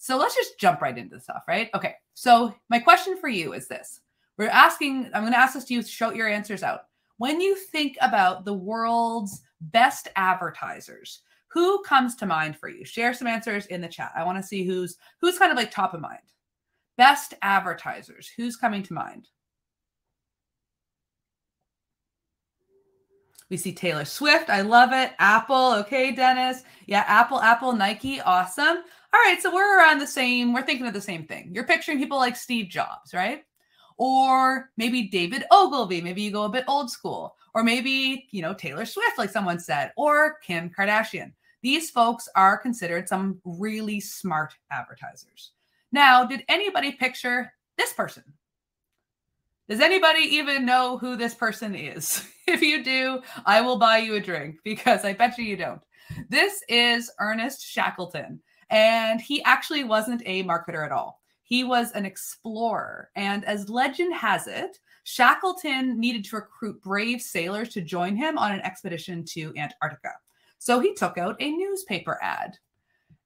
So let's just jump right into the stuff, right? Okay. So my question for you is this. I'm going to ask this to you, shout your answers out. When you think about the world's best advertisers, who comes to mind for you? Share some answers in the chat. I want to see who's kind of like top of mind. Best advertisers, who's coming to mind? We see Taylor Swift. I love it. Apple. Okay, Dennis. Yeah, Apple, Nike. Awesome. All right, so we're around the same. We're thinking of the same thing. You're picturing people like Steve Jobs, right? Or maybe David Ogilvy. Maybe you go a bit old school. Or maybe, Taylor Swift, like someone said, or Kim Kardashian. These folks are considered some really smart advertisers. Now, did anybody picture this person? Does anybody even know who this person is? If you do, I will buy you a drink because I bet you don't. This is Ernest Shackleton, and he actually wasn't a marketer at all. He was an explorer, and as legend has it, Shackleton needed to recruit brave sailors to join him on an expedition to Antarctica. So he took out a newspaper ad.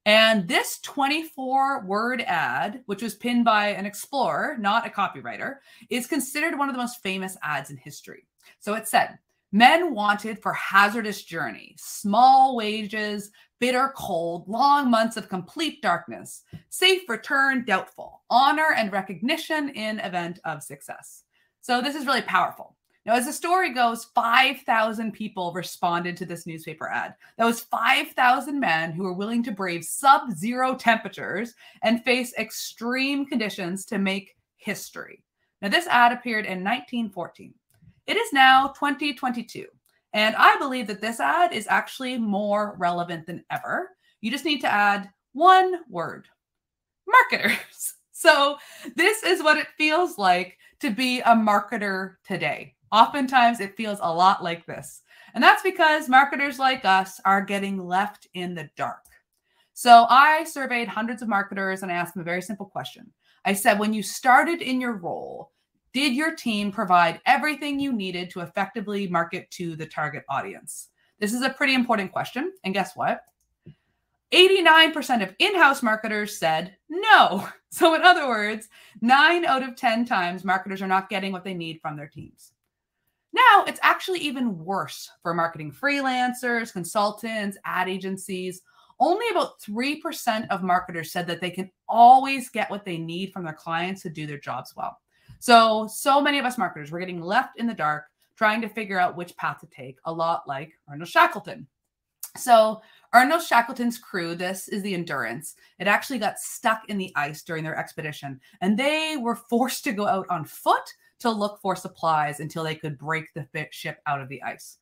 And this 24-word ad, which was pinned by an explorer, not a copywriter, is considered one of the most famous ads in history. So it said, men wanted for hazardous journey, small wages, bitter cold, long months of complete darkness, safe return doubtful, honor and recognition in event of success. So this is really powerful. Now, as the story goes, 5,000 people responded to this newspaper ad. That was 5,000 men who were willing to brave sub-zero temperatures and face extreme conditions to make history. Now, this ad appeared in 1914. It is now 2022, and I believe that this ad is actually more relevant than ever. You just need to add one word: marketers. So this is what it feels like to be a marketer today. Oftentimes, it feels a lot like this. And that's because marketers like us are getting left in the dark. So I surveyed hundreds of marketers and I asked them a very simple question. I said, when you started in your role, did your team provide everything you needed to effectively market to the target audience? This is a pretty important question. And guess what? 89% of in-house marketers said no. So in other words, 9 out of 10 times marketers are not getting what they need from their teams. Now, it's actually even worse for marketing freelancers, consultants, ad agencies. Only about 3% of marketers said that they can always get what they need from their clients to do their jobs well. So many of us marketers, we're getting left in the dark, trying to figure out which path to take, a lot like Ernest Shackleton. So Ernest Shackleton's crew, this is the Endurance, it actually got stuck in the ice during their expedition, and they were forced to go out on foot to look for supplies until they could break the ship out of the ice.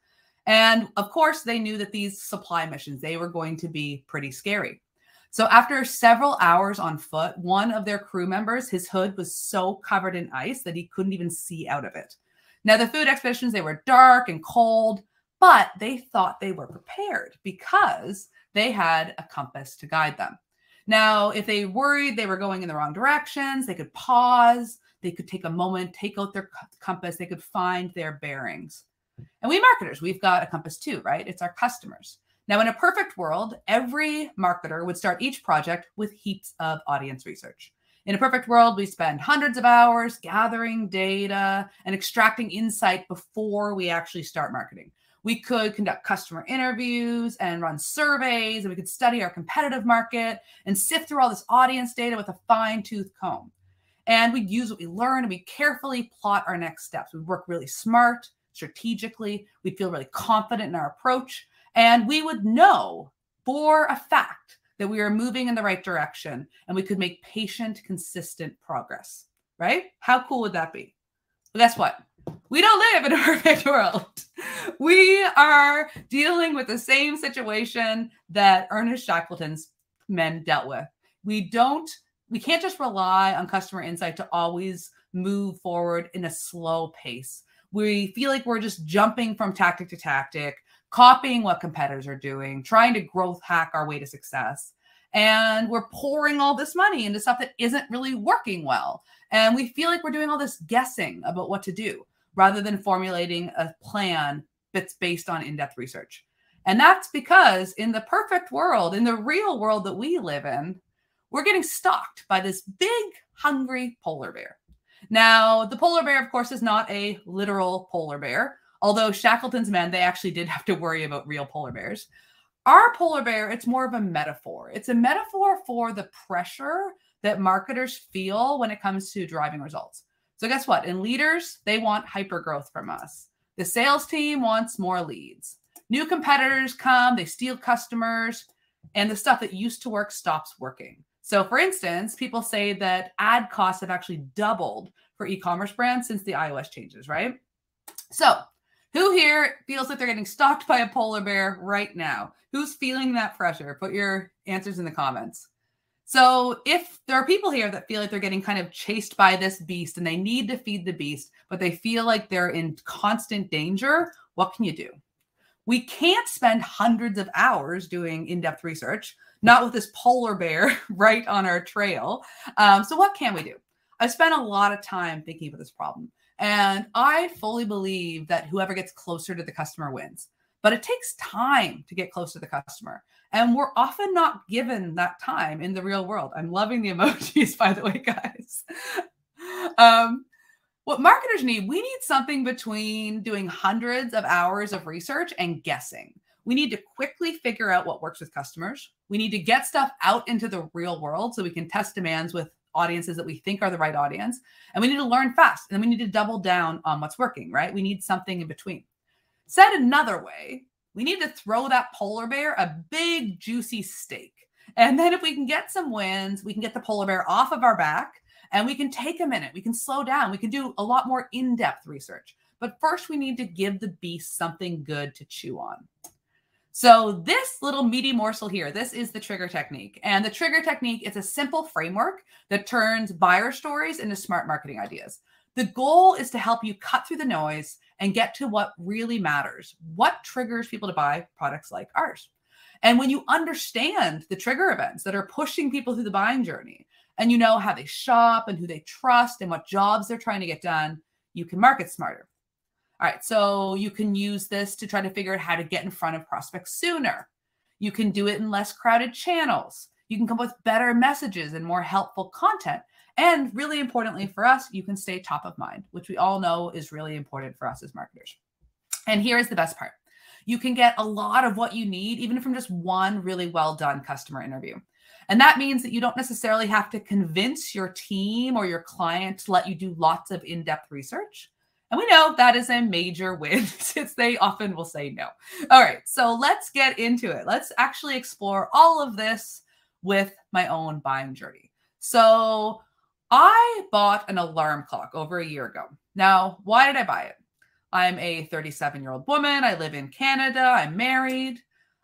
And of course, they knew that these supply missions, they were going to be pretty scary. So after several hours on foot, one of their crew members, his hood was so covered in ice that he couldn't even see out of it. Now, the food expeditions, they were dark and cold, but they thought they were prepared because they had a compass to guide them. Now, if they worried they were going in the wrong directions, they could pause. They could take a moment, take out their compass. They could find their bearings. And we marketers, we've got a compass too, right? It's our customers. Now, in a perfect world, every marketer would start each project with heaps of audience research. In a perfect world, we spend hundreds of hours gathering data and extracting insight before we actually start marketing. We could conduct customer interviews and run surveys, and we could study our competitive market and sift through all this audience data with a fine-tooth comb. And we'd use what we learn and we carefully plot our next steps. We'd work really smart, strategically. We'd feel really confident in our approach. And we would know for a fact that we were moving in the right direction and we could make patient, consistent progress, right? How cool would that be? Well, guess what? We don't live in a perfect world. We are dealing with the same situation that Ernest Shackleton's men dealt with. We can't just rely on customer insight to always move forward in a slow pace. We feel like we're just jumping from tactic to tactic, copying what competitors are doing, trying to growth hack our way to success. And we're pouring all this money into stuff that isn't really working well. And we feel like we're doing all this guessing about what to do rather than formulating a plan that's based on in-depth research. And that's because in the perfect world, in the real world that we live in, we're getting stalked by this big, hungry polar bear. Now, the polar bear, of course, is not a literal polar bear, although Shackleton's men, they actually did have to worry about real polar bears. Our polar bear, it's more of a metaphor. It's a metaphor for the pressure that marketers feel when it comes to driving results. So guess what? In leaders, they want hyper growth from us. The sales team wants more leads. New competitors come, they steal customers, and the stuff that used to work stops working. So for instance, people say that ad costs have actually doubled for e-commerce brands since the iOS changes, right? So who here feels like they're getting stalked by a polar bear right now? Who's feeling that pressure? Put your answers in the comments. So if there are people here that feel like they're getting kind of chased by this beast and they need to feed the beast, but they feel like they're in constant danger, what can you do? We can't spend hundreds of hours doing in-depth research, not with this polar bear right on our trail. So what can we do? I've spent a lot of time thinking about this problem, and I fully believe that whoever gets closer to the customer wins. But it takes time to get close to the customer. And we're often not given that time in the real world. I'm loving the emojis, by the way, guys. What marketers need, we need something between doing hundreds of hours of research and guessing. We need to quickly figure out what works with customers. We need to get stuff out into the real world so we can test demands with audiences that we think are the right audience. And we need to learn fast. And then we need to double down on what's working, right? We need something in between. Said another way, we need to throw that polar bear a big, juicy steak. And then if we can get some wins, we can get the polar bear off of our back and we can take a minute. We can slow down. We can do a lot more in-depth research. But first, we need to give the beast something good to chew on. So this little meaty morsel here, this is the trigger technique. And the trigger technique is a simple framework that turns buyer stories into smart marketing ideas. The goal is to help you cut through the noise and get to what really matters. What triggers people to buy products like ours? And when you understand the trigger events that are pushing people through the buying journey, and you know how they shop and who they trust and what jobs they're trying to get done, you can market smarter. All right, so you can use this to try to figure out how to get in front of prospects sooner. You can do it in less crowded channels. You can come up with better messages and more helpful content. And really importantly for us, you can stay top of mind, which we all know is really important for us as marketers. And here is the best part. You can get a lot of what you need, even from just one really well done customer interview. And that means that you don't necessarily have to convince your team or your client to let you do lots of in-depth research. And we know that is a major win since they often will say no. All right, so let's get into it. Let's actually explore all of this with my own buying journey. So I bought an alarm clock over a year ago. Now, why did I buy it? I'm a 37-year-old woman. I live in Canada. I'm married.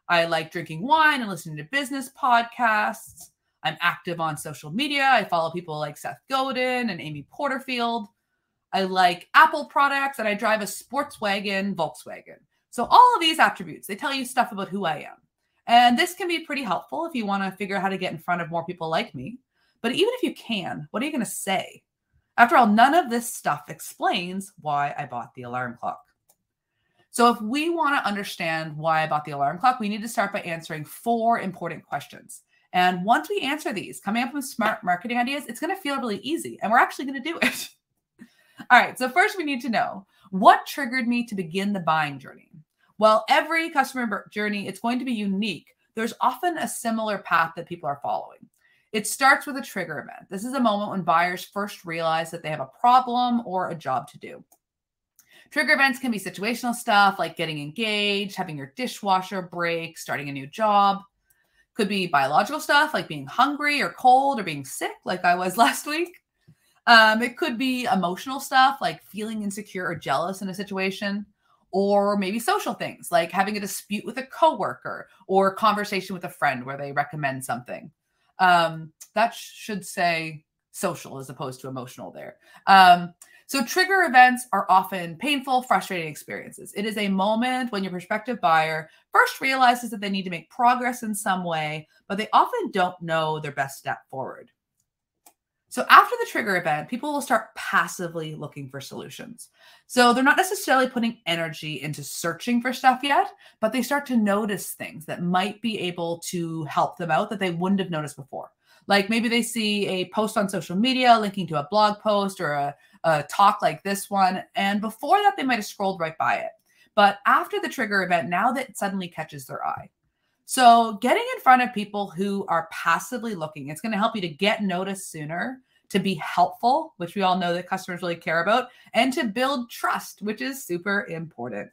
I like drinking wine and listening to business podcasts. I'm active on social media. I follow people like Seth Godin and Amy Porterfield. I like Apple products and I drive a Sportswagen Volkswagen. So all of these attributes, they tell you stuff about who I am. And this can be pretty helpful if you want to figure out how to get in front of more people like me. But even if you can, what are you going to say? After all, none of this stuff explains why I bought the alarm clock. So if we want to understand why I bought the alarm clock, we need to start by answering 4 important questions. And once we answer these, coming up with smart marketing ideas, it's going to feel really easy. And we're actually going to do it. All right. So first we need to know what triggered me to begin the buying journey. Well, every customer journey, it's going to be unique. There's often a similar path that people are following. It starts with a trigger event. This is a moment when buyers first realize that they have a problem or a job to do. Trigger events can be situational stuff like getting engaged, having your dishwasher break, starting a new job. Could be biological stuff like being hungry or cold or being sick like I was last week. It could be emotional stuff like feeling insecure or jealous in a situation, or maybe social things like having a dispute with a coworker or a conversation with a friend where they recommend something. That should say social as opposed to emotional there. So trigger events are often painful, frustrating experiences. It is a moment when your prospective buyer first realizes that they need to make progress in some way, but they often don't know their best step forward. So after the trigger event, people will start passively looking for solutions. So they're not necessarily putting energy into searching for stuff yet, but they start to notice things that might be able to help them out that they wouldn't have noticed before. Like maybe they see a post on social media linking to a blog post or a talk like this one. And before that, they might have scrolled right by it. But after the trigger event, now that suddenly catches their eye. So getting in front of people who are passively looking, it's going to help you to get noticed sooner, to be helpful, which we all know that customers really care about, and to build trust, which is super important.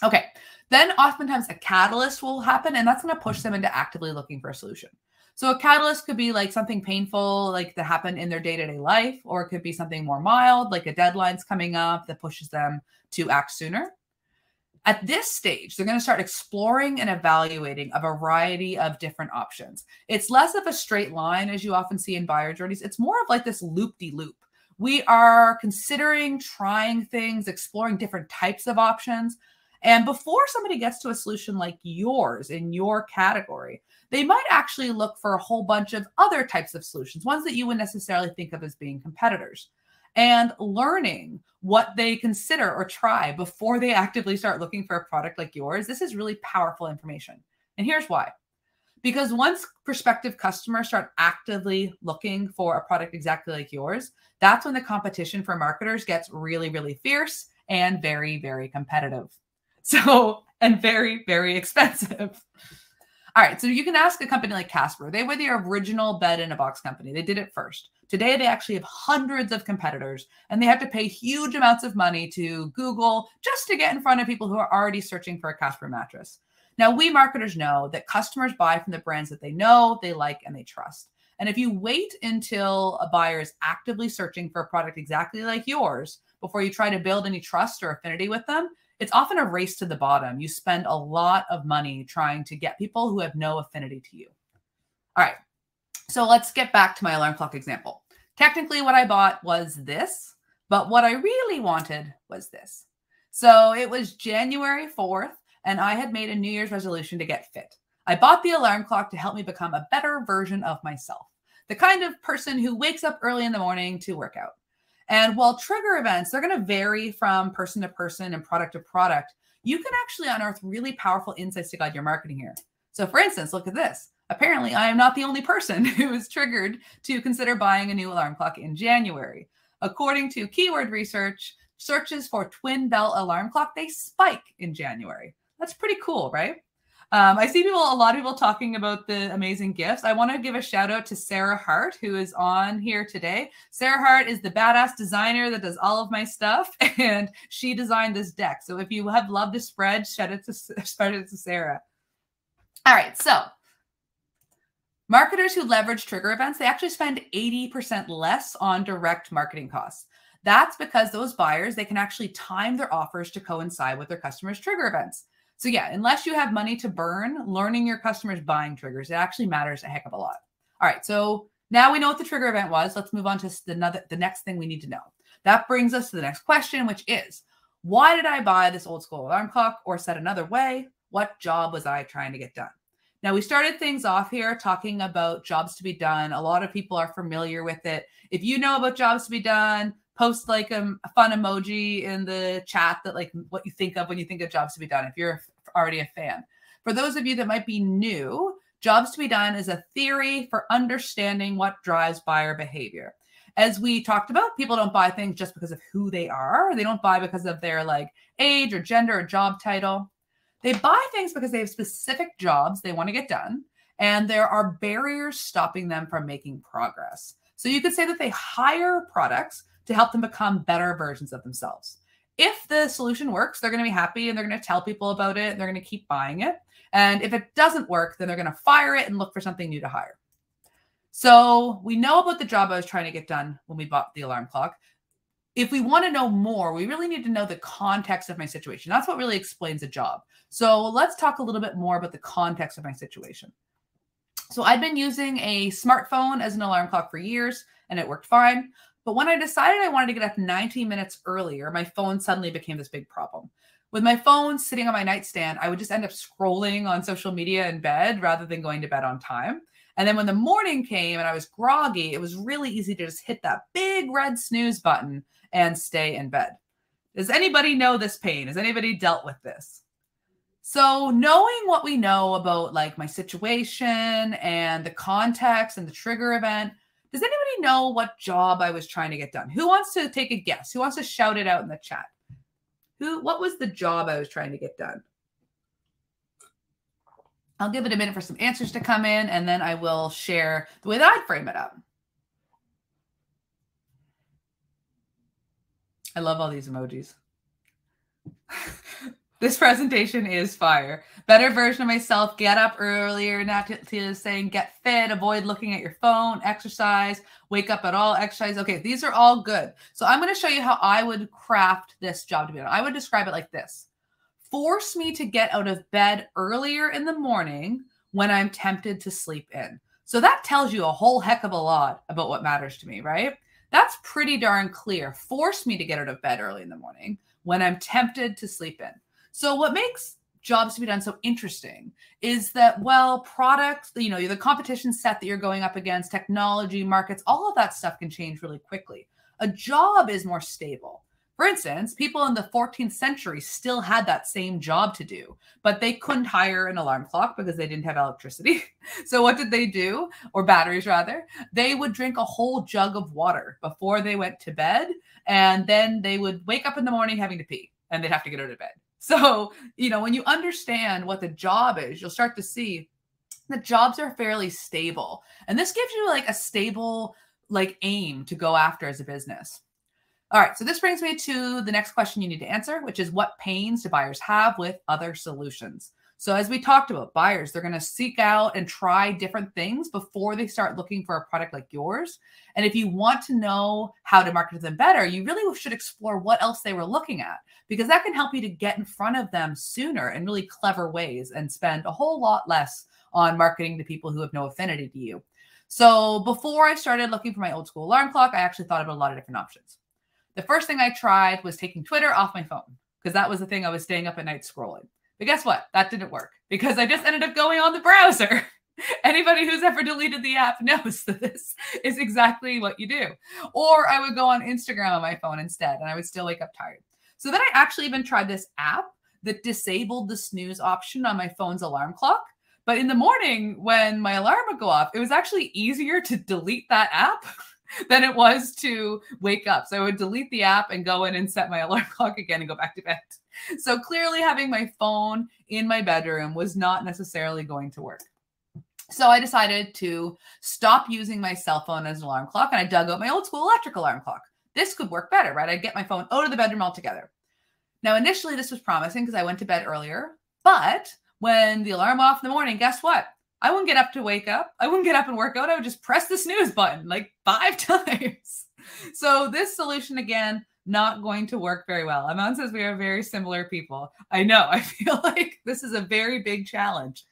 Okay, then oftentimes a catalyst will happen, and that's going to push them into actively looking for a solution. So a catalyst could be like something painful, like that happened in their day-to-day life, or it could be something more mild, like a deadline's coming up that pushes them to act sooner. At this stage, they're going to start exploring and evaluating a variety of different options. It's less of a straight line, as you often see in buyer journeys. It's more of like this loop-de-loop. We are considering, trying things, exploring different types of options. And before somebody gets to a solution like yours in your category, they might actually look for a whole bunch of other types of solutions, ones that you wouldn't necessarily think of as being competitors. And learning what they consider or try before they actively start looking for a product like yours, this is really powerful information. And here's why. Because once prospective customers start actively looking for a product exactly like yours, that's when the competition for marketers gets really, really fierce and very, very competitive. So, and very, very expensive. All right, so you can ask a company like Casper. They were the original bed-in-a-box company. They did it first. Today, they actually have hundreds of competitors, and they have to pay huge amounts of money to Google just to get in front of people who are already searching for a Casper mattress. Now, we marketers know that customers buy from the brands that they know, they like, and they trust. And if you wait until a buyer is actively searching for a product exactly like yours before you try to build any trust or affinity with them, it's often a race to the bottom. You spend a lot of money trying to get people who have no affinity to you. All right, so let's get back to my alarm clock example. Technically, what I bought was this, but what I really wanted was this. So it was January 4th, and I had made a New Year's resolution to get fit. I bought the alarm clock to help me become a better version of myself, the kind of person who wakes up early in the morning to work out. And while trigger events, they're going to vary from person to person and product to product, you can actually unearth really powerful insights to guide your marketing here. So for instance, look at this. Apparently, I am not the only person who is triggered to consider buying a new alarm clock in January. According to keyword research, searches for twin bell alarm clock, they spike in January. That's pretty cool, right? I see a lot of people talking about the amazing gifts. I want to give a shout out to Sarah Hart, who is on here today. Sarah Hart is the badass designer that does all of my stuff, and she designed this deck. So if you have loved a spread, spread it to Sarah. All right, so marketers who leverage trigger events, they actually spend 80% less on direct marketing costs. That's because those buyers, they can actually time their offers to coincide with their customers' trigger events. So yeah, unless you have money to burn, learning your customers' buying triggers, it actually matters a heck of a lot. All right, so now we know what the trigger event was. Let's move on to the next thing we need to know. That brings us to the next question, which is, why did I buy this old school alarm clock? Or said another way, what job was I trying to get done? Now, we started things off here talking about jobs to be done. A lot of people are familiar with it. If you know about jobs to be done, post like a fun emoji in the chat that like what you think of when you think of jobs to be done, if you're already a fan. For those of you that might be new, jobs to be done is a theory for understanding what drives buyer behavior. As we talked about, people don't buy things just because of who they are. They don't buy because of their like age or gender or job title. They buy things because they have specific jobs they want to get done, and there are barriers stopping them from making progress. So you could say that they hire products to help them become better versions of themselves. If the solution works, they're going to be happy and they're going to tell people about it and they're going to keep buying it. And if it doesn't work, then they're going to fire it and look for something new to hire. So we know about the job I was trying to get done when we bought the alarm clock. If we want to know more, we really need to know the context of my situation. That's what really explains a job. So let's talk a little bit more about the context of my situation. So I'd been using a smartphone as an alarm clock for years and it worked fine. But when I decided I wanted to get up 90 minutes earlier, my phone suddenly became this big problem. With my phone sitting on my nightstand, I would just end up scrolling on social media in bed rather than going to bed on time. And then when the morning came and I was groggy, it was really easy to just hit that big red snooze button and stay in bed. Does anybody know this pain? Has anybody dealt with this? So knowing what we know about like my situation and the context and the trigger event, does anybody know what job I was trying to get done? Who wants to take a guess? Who wants to shout it out in the chat? What was the job I was trying to get done? I'll give it a minute for some answers to come in, and then I will share the way that I'd frame it up. I love all these emojis. This presentation is fire. Better version of myself, get up earlier. Natalia is saying get fit, avoid looking at your phone, exercise, wake up at all, exercise. Okay, these are all good. So I'm going to show you how I would craft this job to be done. I would describe it like this. Force me to get out of bed earlier in the morning when I'm tempted to sleep in. So that tells you a whole heck of a lot about what matters to me, right? That's pretty darn clear. Force me to get out of bed early in the morning when I'm tempted to sleep in. So what makes jobs to be done so interesting is that, well, products, the competition set that you're going up against, technology, markets, all of that stuff can change really quickly. A job is more stable. For instance, people in the 14th century still had that same job to do, but they couldn't hire an alarm clock because they didn't have electricity. So what did they do? Or batteries, rather. They would drink a whole jug of water before they went to bed, and then they would wake up in the morning having to pee, and they'd have to get out of bed. So, when you understand what the job is, you'll start to see that jobs are fairly stable. And this gives you like a stable aim to go after as a business. All right, so this brings me to the next question you need to answer, which is what pains do buyers have with other solutions? So as we talked about, buyers, they're going to seek out and try different things before they start looking for a product like yours. And if you want to know how to market to them better, you really should explore what else they were looking at, because that can help you to get in front of them sooner in really clever ways and spend a whole lot less on marketing to people who have no affinity to you. So before I started looking for my old school alarm clock, I actually thought about a lot of different options. The first thing I tried was taking Twitter off my phone, because that was the thing I was staying up at night scrolling. But guess what? That didn't work, because I just ended up going on the browser. Anybody who's ever deleted the app knows that this is exactly what you do. Or I would go on Instagram on my phone instead, and I would still wake up tired. So then I actually even tried this app that disabled the snooze option on my phone's alarm clock. But in the morning, when my alarm would go off, it was actually easier to delete that app than it was to wake up. So I would delete the app and go in and set my alarm clock again and go back to bed. So clearly having my phone in my bedroom was not necessarily going to work. So I decided to stop using my cell phone as an alarm clock, and I dug out my old school electric alarm clock. This could work better, right? I'd get my phone out of the bedroom altogether. Now, initially this was promising because I went to bed earlier, but when the alarm went off in the morning, guess what? I wouldn't get up to wake up. I wouldn't get up and work out. I would just press the snooze button like 5 times. So this solution, again, not going to work very well. Aman says we are very similar people. I know. I feel like this is a very big challenge.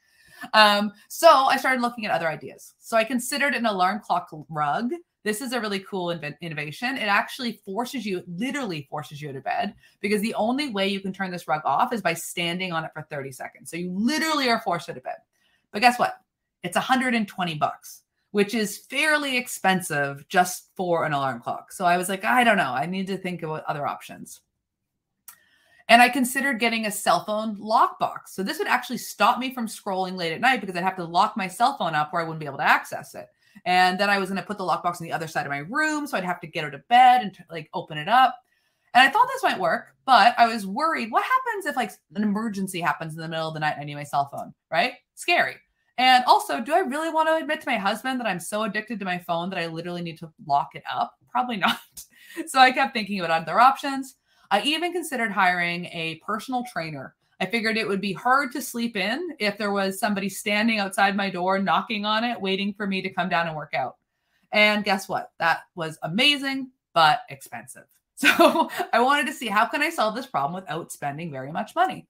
So I started looking at other ideas. So I considered an alarm clock rug. This is a really cool innovation. It actually literally forces you out of bed, because the only way you can turn this rug off is by standing on it for 30 seconds. So you literally are forced out of bed. But guess what? It's $120, which is fairly expensive just for an alarm clock. So I was like, I don't know. I need to think about other options. And I considered getting a cell phone lockbox. So this would actually stop me from scrolling late at night, because I'd have to lock my cell phone up where I wouldn't be able to access it. And then I was going to put the lockbox on the other side of my room. So I'd have to get out of bed and open it up. And I thought this might work, but I was worried. What happens if an emergency happens in the middle of the night and I need my cell phone, right? Scary. And also, do I really want to admit to my husband that I'm so addicted to my phone that I literally need to lock it up? Probably not. So I kept thinking about other options. I even considered hiring a personal trainer. I figured it would be hard to sleep in if there was somebody standing outside my door, knocking on it, waiting for me to come down and work out. And guess what? That was amazing, but expensive. So I wanted to see, how can I solve this problem without spending very much money?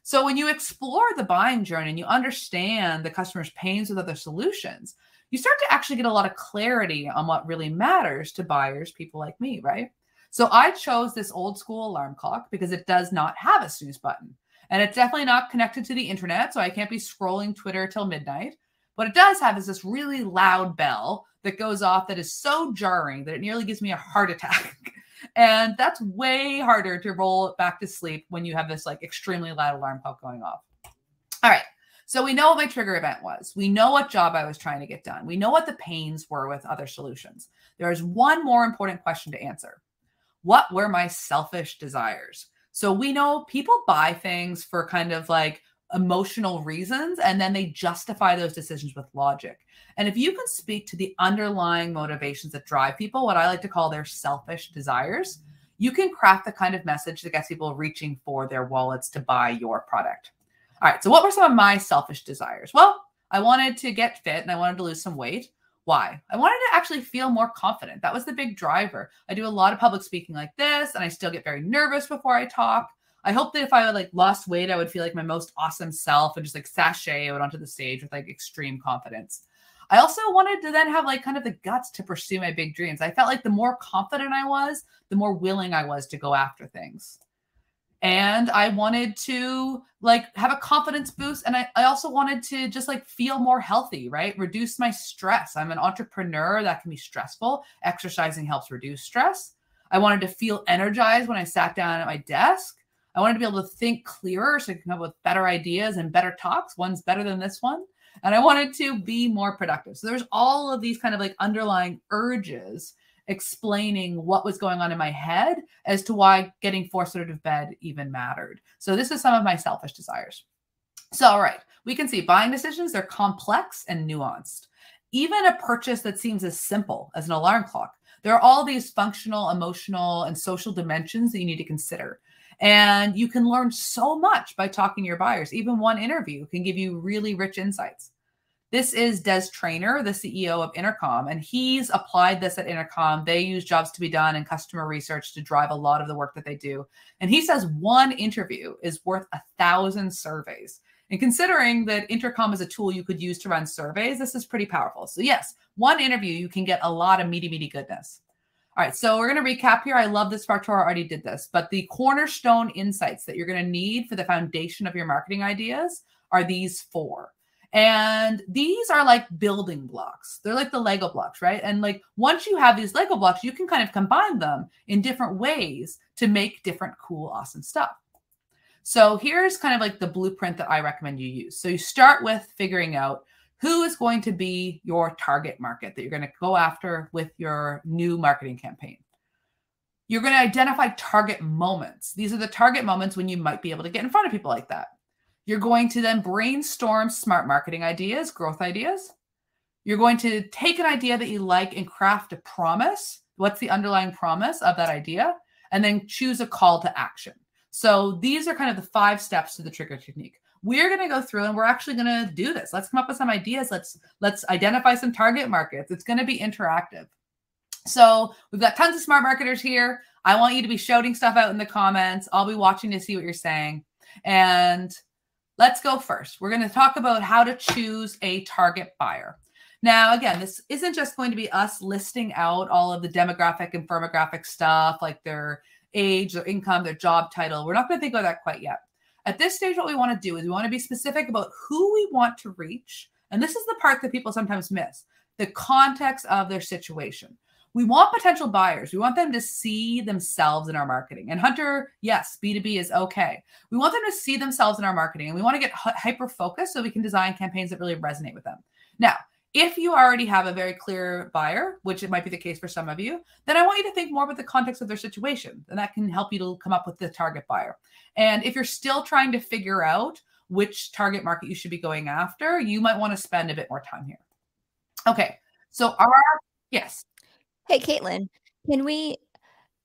So when you explore the buying journey and you understand the customer's pains with other solutions, you start to actually get a lot of clarity on what really matters to buyers, people like me, right? So I chose this old school alarm clock because it does not have a snooze button. And it's definitely not connected to the internet, so I can't be scrolling Twitter till midnight. What it does have is this really loud bell that goes off that is so jarring that it nearly gives me a heart attack. And that's way harder to roll back to sleep when you have this like extremely loud alarm clock going off. All right. So we know what my trigger event was. We know what job I was trying to get done. We know what the pains were with other solutions. There is one more important question to answer. What were my selfish desires? So we know people buy things for kind of like emotional reasons, and then they justify those decisions with logic. And if you can speak to the underlying motivations that drive people, what I like to call their selfish desires, you can craft the kind of message that gets people reaching for their wallets to buy your product. All right, so what were some of my selfish desires? Well, I wanted to get fit and I wanted to lose some weight. Why? I wanted to actually feel more confident. That was the big driver. I do a lot of public speaking like this, and I still get very nervous before I talk. I hope that if I like lost weight, I would feel like my most awesome self and just like sashay out onto the stage with like extreme confidence. I also wanted to then have like kind of the guts to pursue my big dreams. I felt like the more confident I was, the more willing I was to go after things. And I wanted to like have a confidence boost. And I also wanted to just like feel more healthy, right? Reduce my stress. I'm an entrepreneur. That can be stressful. Exercising helps reduce stress. I wanted to feel energized when I sat down at my desk. I wanted to be able to think clearer so I could come up with better ideas and better talks. One's better than this one. And I wanted to be more productive. So there's all of these kind of like underlying urges explaining what was going on in my head as to why getting forced out of bed even mattered. So this is some of my selfish desires. So, all right, we can see buying decisions, they're complex and nuanced. Even a purchase that seems as simple as an alarm clock, there are all these functional, emotional, and social dimensions that you need to consider. And you can learn so much by talking to your buyers. Even one interview can give you really rich insights. This is Des Traynor, the CEO of Intercom, and he's applied this at Intercom. They use jobs to be done and customer research to drive a lot of the work that they do. And he says one interview is worth 1,000 surveys. And considering that Intercom is a tool you could use to run surveys, this is pretty powerful. So yes, one interview, you can get a lot of meaty goodness. All right, so we're going to recap here. I love this. Fartora already did this, but the cornerstone insights that you're going to need for the foundation of your marketing ideas are these 4. And these are like building blocks. They're like the Lego blocks, right? And like once you have these Lego blocks, you can kind of combine them in different ways to make different cool, awesome stuff. So here's kind of like the blueprint that I recommend you use. So you start with figuring out who is going to be your target market that you're going to go after with your new marketing campaign. You're going to identify target moments. These are the target moments when you might be able to get in front of people like that. You're going to then brainstorm smart marketing ideas, growth ideas. You're going to take an idea that you like and craft a promise. What's the underlying promise of that idea? And then choose a call to action. So these are kind of the 5 steps to the trigger technique. We're going to go through and we're actually going to do this. Let's come up with some ideas. Let's identify some target markets. It's going to be interactive. So we've got tons of smart marketers here. I want you to be shouting stuff out in the comments. I'll be watching to see what you're saying. And let's go first. We're going to talk about how to choose a target buyer. Now, again, this isn't just going to be us listing out all of the demographic and firmographic stuff, like their age, their income, their job title. We're not going to think about that quite yet. At this stage, what we want to do is we want to be specific about who we want to reach. And this is the part that people sometimes miss, the context of their situation. We want potential buyers. We want them to see themselves in our marketing. And Hunter, yes, B2B is okay. We want them to see themselves in our marketing, and we want to get hyper-focused so we can design campaigns that really resonate with them. Now, if you already have a very clear buyer, which it might be the case for some of you, then I want you to think more about the context of their situation, and that can help you to come up with the target buyer. And if you're still trying to figure out which target market you should be going after, you might want to spend a bit more time here. Okay, so yes. Hey, Caitlin, can we,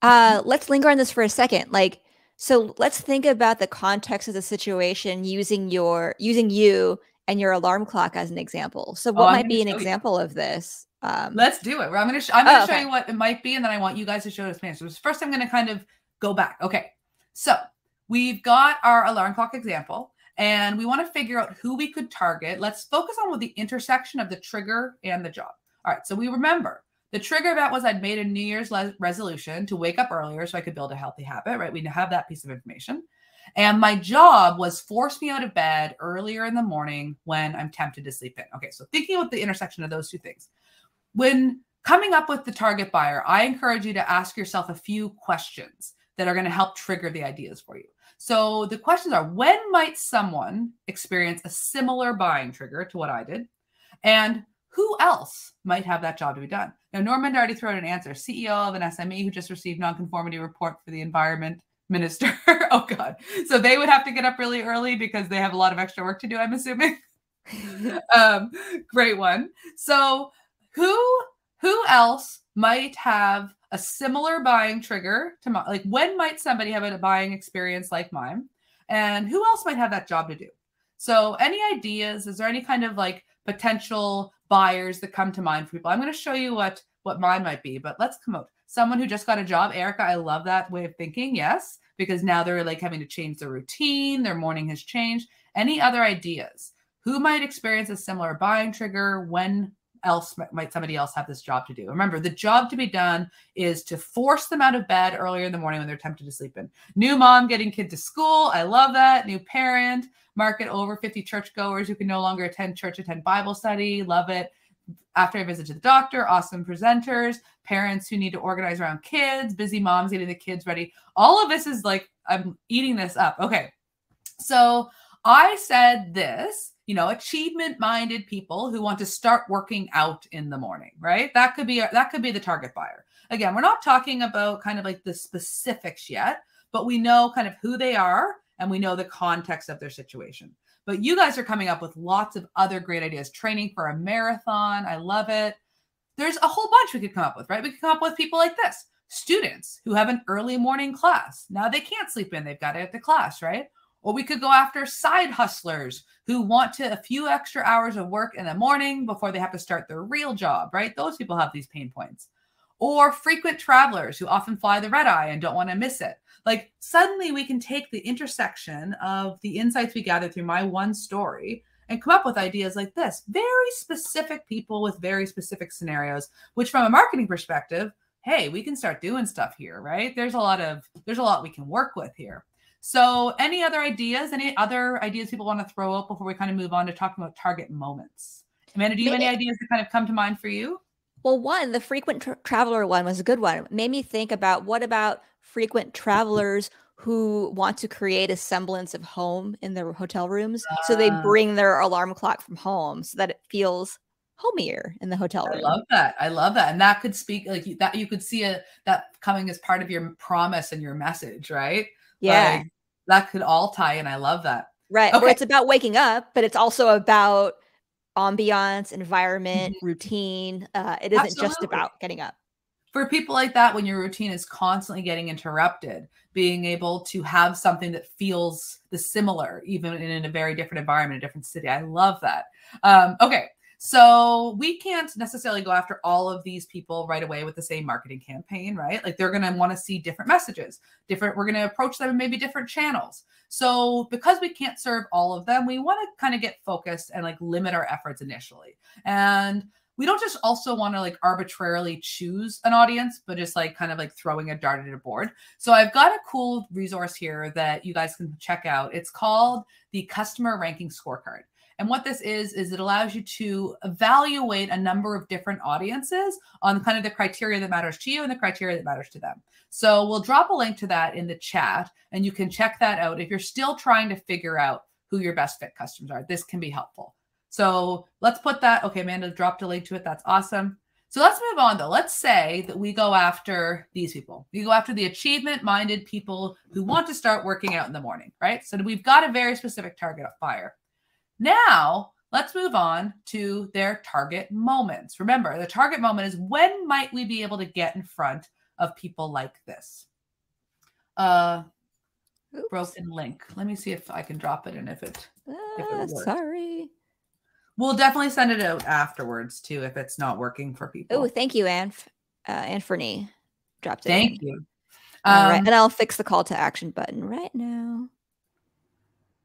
let's linger on this for a second. Like, so let's think about the context of the situation using you and your alarm clock as an example. So what might be an example of this? Let's do it. I'm going to show you what it might be, and then I want you guys to show us. So first, I'm going to kind of go back. Okay, so we've got our alarm clock example, and we want to figure out who we could target. Let's focus on the intersection of the trigger and the job. All right, so we remember the trigger event was I'd made a New Year's resolution to wake up earlier so I could build a healthy habit, right? We have that piece of information. And my job was force me out of bed earlier in the morning when I'm tempted to sleep in. Okay, so thinking about the intersection of those two things. When coming up with the target buyer, I encourage you to ask yourself a few questions that are going to help trigger the ideas for you. So the questions are, when might someone experience a similar buying trigger to what I did? And who else might have that job to be done? Now, Normand already threw out an answer. CEO of an SME who just received nonconformity report for the environment minister. Oh, God. So they would have to get up really early because they have a lot of extra work to do, I'm assuming. Great one. So who else might have a similar buying trigger to like, when might somebody have a buying experience like mine? And who else might have that job to do? So any ideas? Is there any kind of like potential buyers that come to mind for people? I'm going to show you what mine might be, but let's come out. Someone who just got a job. Erica, I love that way of thinking. Yes, because now they're like having to change their routine. Their morning has changed. Any other ideas? Who might experience a similar buying trigger? When else might somebody else have this job to do? Remember, the job to be done is to force them out of bed earlier in the morning when they're tempted to sleep in. New mom getting kid to school. I love that. New parent, market over 50 churchgoers who can no longer attend church, attend Bible study. Love it. After a visit to the doctor, awesome presenters, parents who need to organize around kids, busy moms getting the kids ready. All of this is like, I'm eating this up. Okay. So I said this, achievement-minded people who want to start working out in the morning, right? That could be the target buyer. Again, we're not talking about kind of like the specifics yet, but we know kind of who they are and we know the context of their situation. But you guys are coming up with lots of other great ideas. Training for a marathon. I love it. There's a whole bunch we could come up with, right? We could come up with people like this. Students who have an early morning class. Now they can't sleep in. They've got to get to class, right? Or we could go after side hustlers who want a few extra hours of work in the morning before they have to start their real job, right? Those people have these pain points. Or frequent travelers who often fly the red eye and don't want to miss it. Like suddenly we can take the intersection of the insights we gather through my one story and come up with ideas like this. Very specific people with very specific scenarios, which from a marketing perspective, hey, we can start doing stuff here, right? There's a lot we can work with here. So any other ideas people want to throw out before we kind of move on to talking about target moments? Amanda, do you have any ideas that kind of come to mind for you? Well, the frequent traveler one was a good one. It made me think about, what about frequent travelers who want to create a semblance of home in their hotel rooms? So they bring their alarm clock from home so that it feels homier in the hotel room. I love that. And that could speak like that. You could see that coming as part of your promise and your message, right? Yeah. Like, that could all tie in. I love that. Right. Okay. Where it's about waking up, but it's also about ambiance, environment, routine. It isn't just about getting up. For people like that, when your routine is constantly getting interrupted, being able to have something that feels the similar, even in a very different environment, a different city. I love that. Okay. So we can't necessarily go after all of these people right away with the same marketing campaign, right? Like they're going to want to see different messages, we're going to approach them in maybe different channels. So because we can't serve all of them, we want to kind of get focused and like limit our efforts initially. And we don't just also want to like arbitrarily choose an audience, but just like kind of like throwing a dart at a board. So I've got a cool resource here that you guys can check out. It's called the Customer Ranking Scorecard. And what this is it allows you to evaluate a number of different audiences on kind of the criteria that matters to you and the criteria that matters to them. So we'll drop a link to that in the chat and you can check that out. If you're still trying to figure out who your best fit customers are, this can be helpful. So let's put that. Okay, Amanda dropped a link to it. That's awesome. So let's move on though. Let's say that we go after these people. We go after the achievement-minded people who want to start working out in the morning, right? So we've got a very specific target buyer. Now, let's move on to their target moments. Remember, the target moment is when might we be able to get in front of people like this? Broken link. Let me see if I can drop it and if it works. Sorry. We'll definitely send it out afterwards too if it's not working for people. Oh, thank you, Anthony. Dropped it. Thank you. All right, and I'll fix the call to action button right now.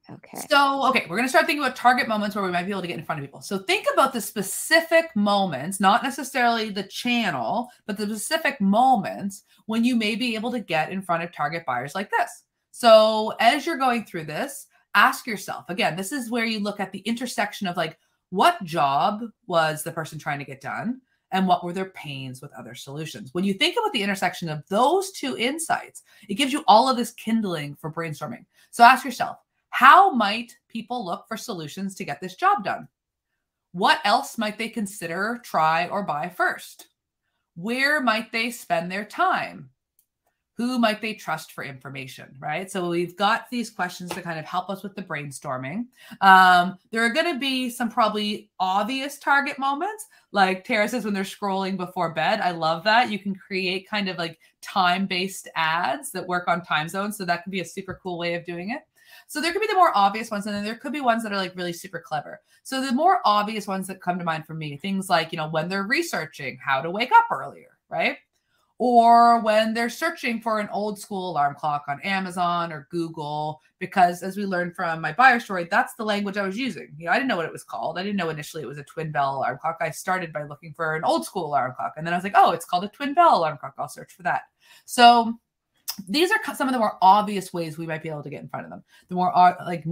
Okay. So, we're going to start thinking about target moments where we might be able to get in front of people. So think about the specific moments, not necessarily the channel, but the specific moments when you may be able to get in front of target buyers like this. So as you're going through this, ask yourself, again, this is where you look at the intersection of like, what job was the person trying to get done? and what were their pains with other solutions. When you think about the intersection of those two insights, it gives you all of this kindling for brainstorming. So ask yourself, how might people look for solutions to get this job done? What else might they consider, try, or buy first? Where might they spend their time? Who might they trust for information, right? So we've got these questions to kind of help us with the brainstorming. There are going to be some probably obvious target moments, like Tara says, when they're scrolling before bed. I love that. You can create kind of like time-based ads that work on time zones. So that could be a super cool way of doing it. So there could be the more obvious ones, and then there could be ones that are like really super clever. So the more obvious ones that come to mind for me, things like, when they're researching how to wake up earlier, right? Or when they're searching for an old school alarm clock on Amazon or Google, because as we learned from my buyer story, that's the language I was using. I didn't know what it was called. I didn't know initially it was a twin bell alarm clock. I started by looking for an old school alarm clock. And then I was like, oh, it's called a twin bell alarm clock. I'll search for that. So these are some of the more obvious ways we might be able to get in front of them. The more like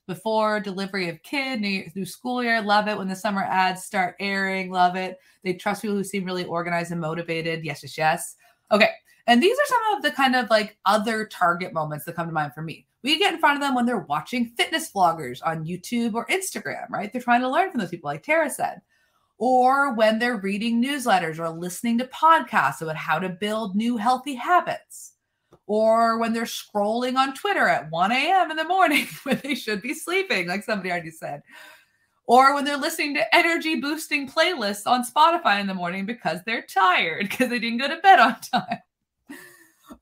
before delivery of kid, new school year, love it. When the summer ads start airing, love it. They trust people who seem really organized and motivated. Yes, yes, yes. Okay. And these are some of the kind of like other target moments that come to mind for me. We get in front of them when they're watching fitness vloggers on YouTube or Instagram, right? They're trying to learn from those people, like Tara said. Or when they're reading newsletters or listening to podcasts about how to build new healthy habits. Or when they're scrolling on Twitter at 1 a.m. in the morning when they should be sleeping, like somebody already said. Or when they're listening to energy boosting playlists on Spotify in the morning because they're tired because they didn't go to bed on time.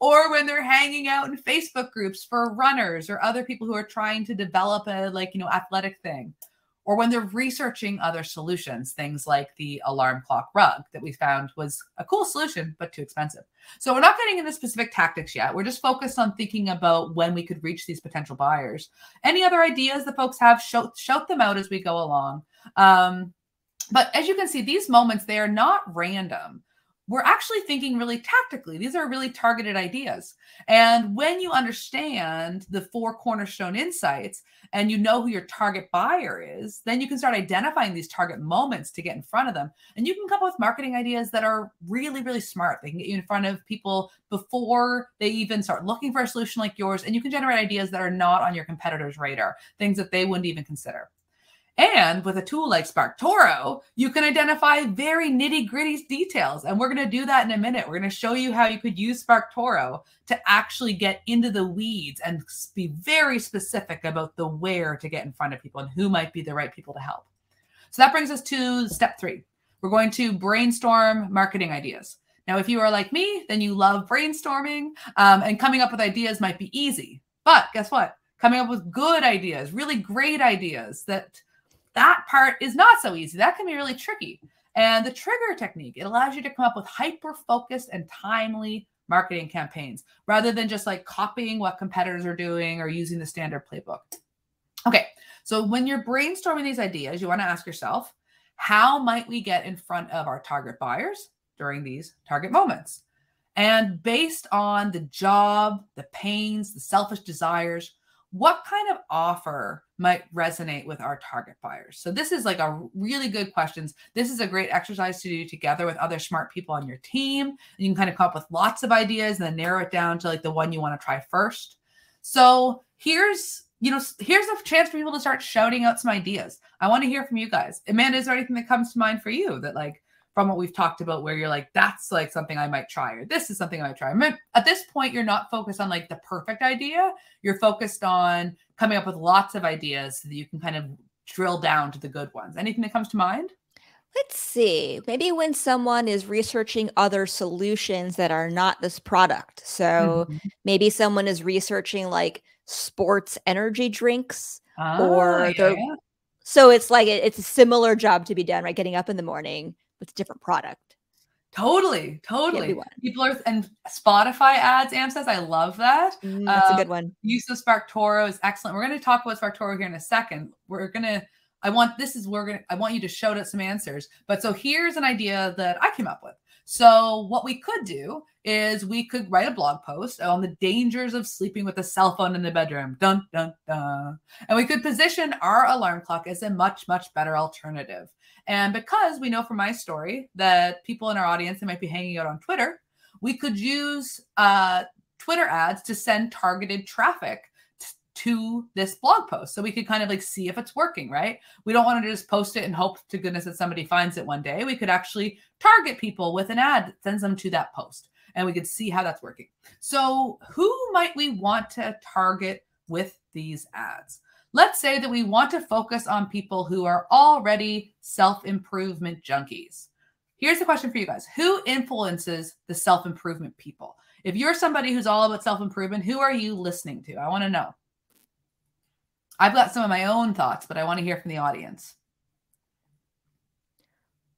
Or when they're hanging out in Facebook groups for runners or other people who are trying to develop a athletic thing. Or when they're researching other solutions, things like the alarm clock rug that we found was a cool solution, but too expensive. So we're not getting into specific tactics yet. We're just focused on thinking about when we could reach these potential buyers. Any other ideas that folks have, shout them out as we go along. But as you can see, these moments, they are not random. We're actually thinking really tactically. These are really targeted ideas. And when you understand the 4 cornerstone insights and you know who your target buyer is, then you can start identifying these target moments to get in front of them. And you can come up with marketing ideas that are really, really smart. They can get you in front of people before they even start looking for a solution like yours. And you can generate ideas that are not on your competitor's radar, things that they wouldn't even consider. And with a tool like SparkToro, you can identify very nitty-gritty details. And we're going to do that in a minute. We're going to show you how you could use SparkToro to actually get into the weeds and be very specific about the where to get in front of people and who might be the right people to help. So that brings us to step 3. We're going to brainstorm marketing ideas. Now, if you are like me, then you love brainstorming, and coming up with ideas might be easy. But guess what? Coming up with good ideas, really great ideas, that part is not so easy. That can be really tricky. And the trigger technique, it allows you to come up with hyper-focused and timely marketing campaigns rather than just like copying what competitors are doing or using the standard playbook. Okay, so when you're brainstorming these ideas, you want to ask yourself, how might we get in front of our target buyers during these target moments? And based on the job, the pains, the selfish desires, what kind of offer might resonate with our target buyers? So this is like a really good questions. This is a great exercise to do together with other smart people on your team. And you can kind of come up with lots of ideas and then narrow it down to like the one you want to try first. So here's a chance for people to start shouting out some ideas. I want to hear from you guys. Amanda, is there anything that comes to mind for you that like from what we've talked about where you're like, that's like something I might try, or this is something I might try? At this point, you're not focused on like the perfect idea. You're focused on coming up with lots of ideas so that you can kind of drill down to the good ones. Anything that comes to mind? Let's see. Maybe when someone is researching other solutions that are not this product. So maybe someone is researching like sports energy drinks or so it's like it's a similar job to be done, right? Getting up in the morning with a different product. Totally. People are, and Spotify ads, Am says, I love that. That's a good one. Use of SparkToro is excellent. We're going to talk about SparkToro here in a second. I want you to shout out some answers. But so here's an idea that I came up with. So what we could do is we could write a blog post on the dangers of sleeping with a cell phone in the bedroom. Dun, dun, dun. And we could position our alarm clock as a much, much better alternative. And because we know from my story that people in our audience, they might be hanging out on Twitter, we could use Twitter ads to send targeted traffic to this blog post. So we could kind of like see if it's working, right? We don't want to just post it and hope to goodness that somebody finds it one day. We could actually target people with an ad that sends them to that post, and we could see how that's working. So who might we want to target with these ads? Let's say that we want to focus on people who are already self-improvement junkies. Here's the question for you guys. Who influences the self-improvement people? If you're somebody who's all about self-improvement, who are you listening to? I want to know. I've got some of my own thoughts, but I want to hear from the audience.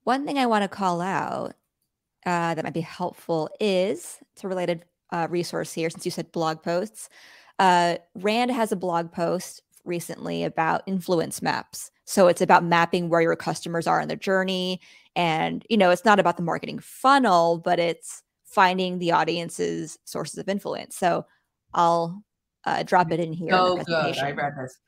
One thing I want to call out that might be helpful is, it's a related resource here since you said blog posts. Rand has a blog post recently about influence maps. So it's about mapping where your customers are in their journey. And, it's not about the marketing funnel, but it's finding the audience's sources of influence. So I'll drop it in here. Oh, good. I read this.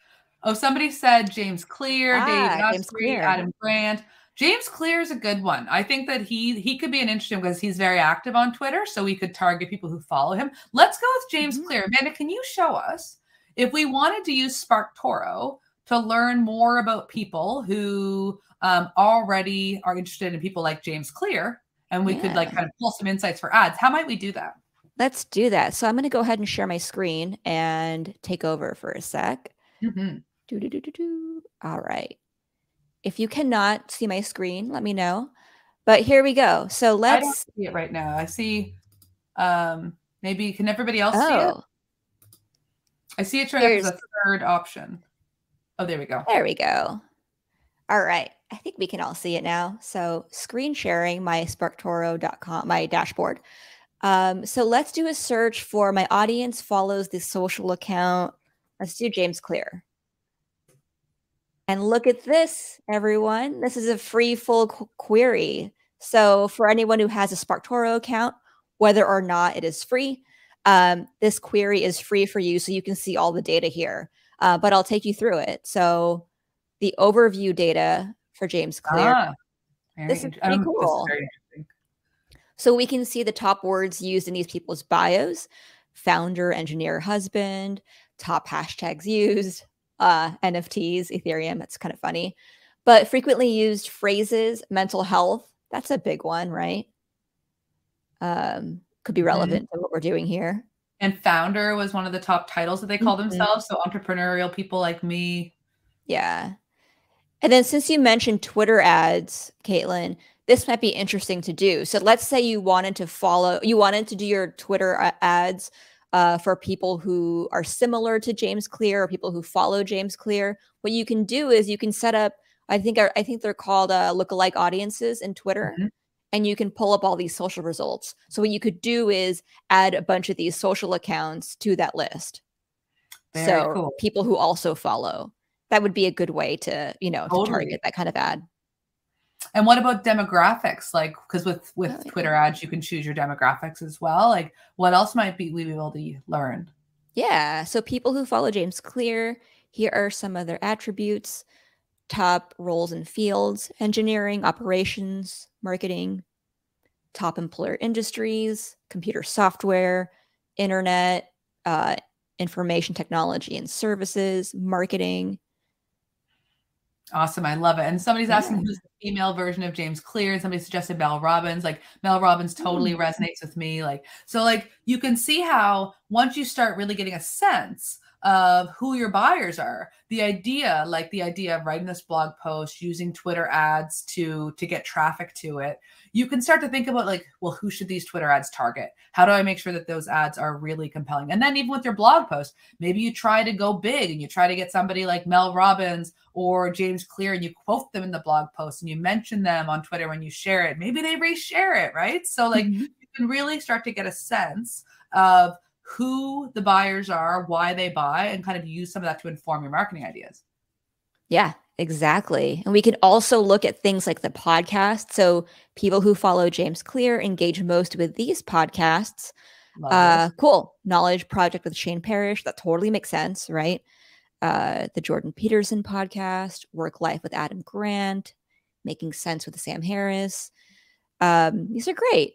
Oh, somebody said James Clear, Dave Asprey, Adam Grant. James Clear is a good one. I think that he could be an interesting because he's very active on Twitter, so we could target people who follow him. Let's go with James Clear. Amanda, can you show us if we wanted to use SparkToro to learn more about people who already are interested in people like James Clear, and we could like kind of pull some insights for ads? How might we do that? Let's do that. So I'm going to go ahead and share my screen and take over for a sec. All right. If you cannot see my screen, let me know. But here we go. So let's... I don't see it right now. I see, maybe, can everybody else see it? I see it showing up as a third option. Oh, there we go. There we go. All right. I think we can all see it now. So screen sharing my SparkToro.com, my dashboard. So let's do a search for my audience follows this social account. Let's do James Clear. And look at this, everyone. This is a free full query. So for anyone who has a SparkToro account, whether or not it is free, this query is free for you. So you can see all the data here, but I'll take you through it. So the overview data for James Clear. This is pretty cool. This is very interesting. So we can see the top words used in these people's bios: founder, engineer, husband, top hashtags used, NFTs, Ethereum. That's kind of funny. But frequently used phrases, mental health. That's a big one, right? Could be relevant to what we're doing here. And founder was one of the top titles that they call themselves. So entrepreneurial people like me. Yeah. And then since you mentioned Twitter ads, Caitlin, this might be interesting to do. So let's say you wanted to do your Twitter ads for people who are similar to James Clear or people who follow James Clear. What you can do is you can set up, I think they're called lookalike audiences in Twitter, and you can pull up all these social results. So what you could do is add a bunch of these social accounts to that list. Very cool. People who also follow. That would be a good way to, to target that kind of ad. And what about demographics? Like, because with Twitter ads, you can choose your demographics as well. Like, what else might we be able to learn? Yeah. So people who follow James Clear, here are some of their attributes: top roles and fields, engineering, operations, marketing, top employer industries, computer software, internet, information technology and services, marketing. Awesome. I love it. And somebody's asking who's the female version of James Clear, and somebody suggested Mel Robbins. Like, Mel Robbins totally resonates with me. Like, so like you can see how once you start really getting a sense of who your buyers are, the idea of writing this blog post, using Twitter ads to get traffic to it, you can start to think about like, well, who should these Twitter ads target? How do I make sure that those ads are really compelling? And then even with your blog post, maybe you try to go big and you try to get somebody like Mel Robbins or James Clear, and you quote them in the blog post and you mention them on Twitter when you share it. Maybe they reshare it, right? So like you can really start to get a sense of who the buyers are, why they buy, and kind of use some of that to inform your marketing ideas. Yeah, exactly. And we can also look at things like the podcast. So people who follow James Clear engage most with these podcasts. Cool. Knowledge Project with Shane Parrish. That totally makes sense, right? The Jordan Peterson podcast, Work Life with Adam Grant, Making Sense with Sam Harris. These are great.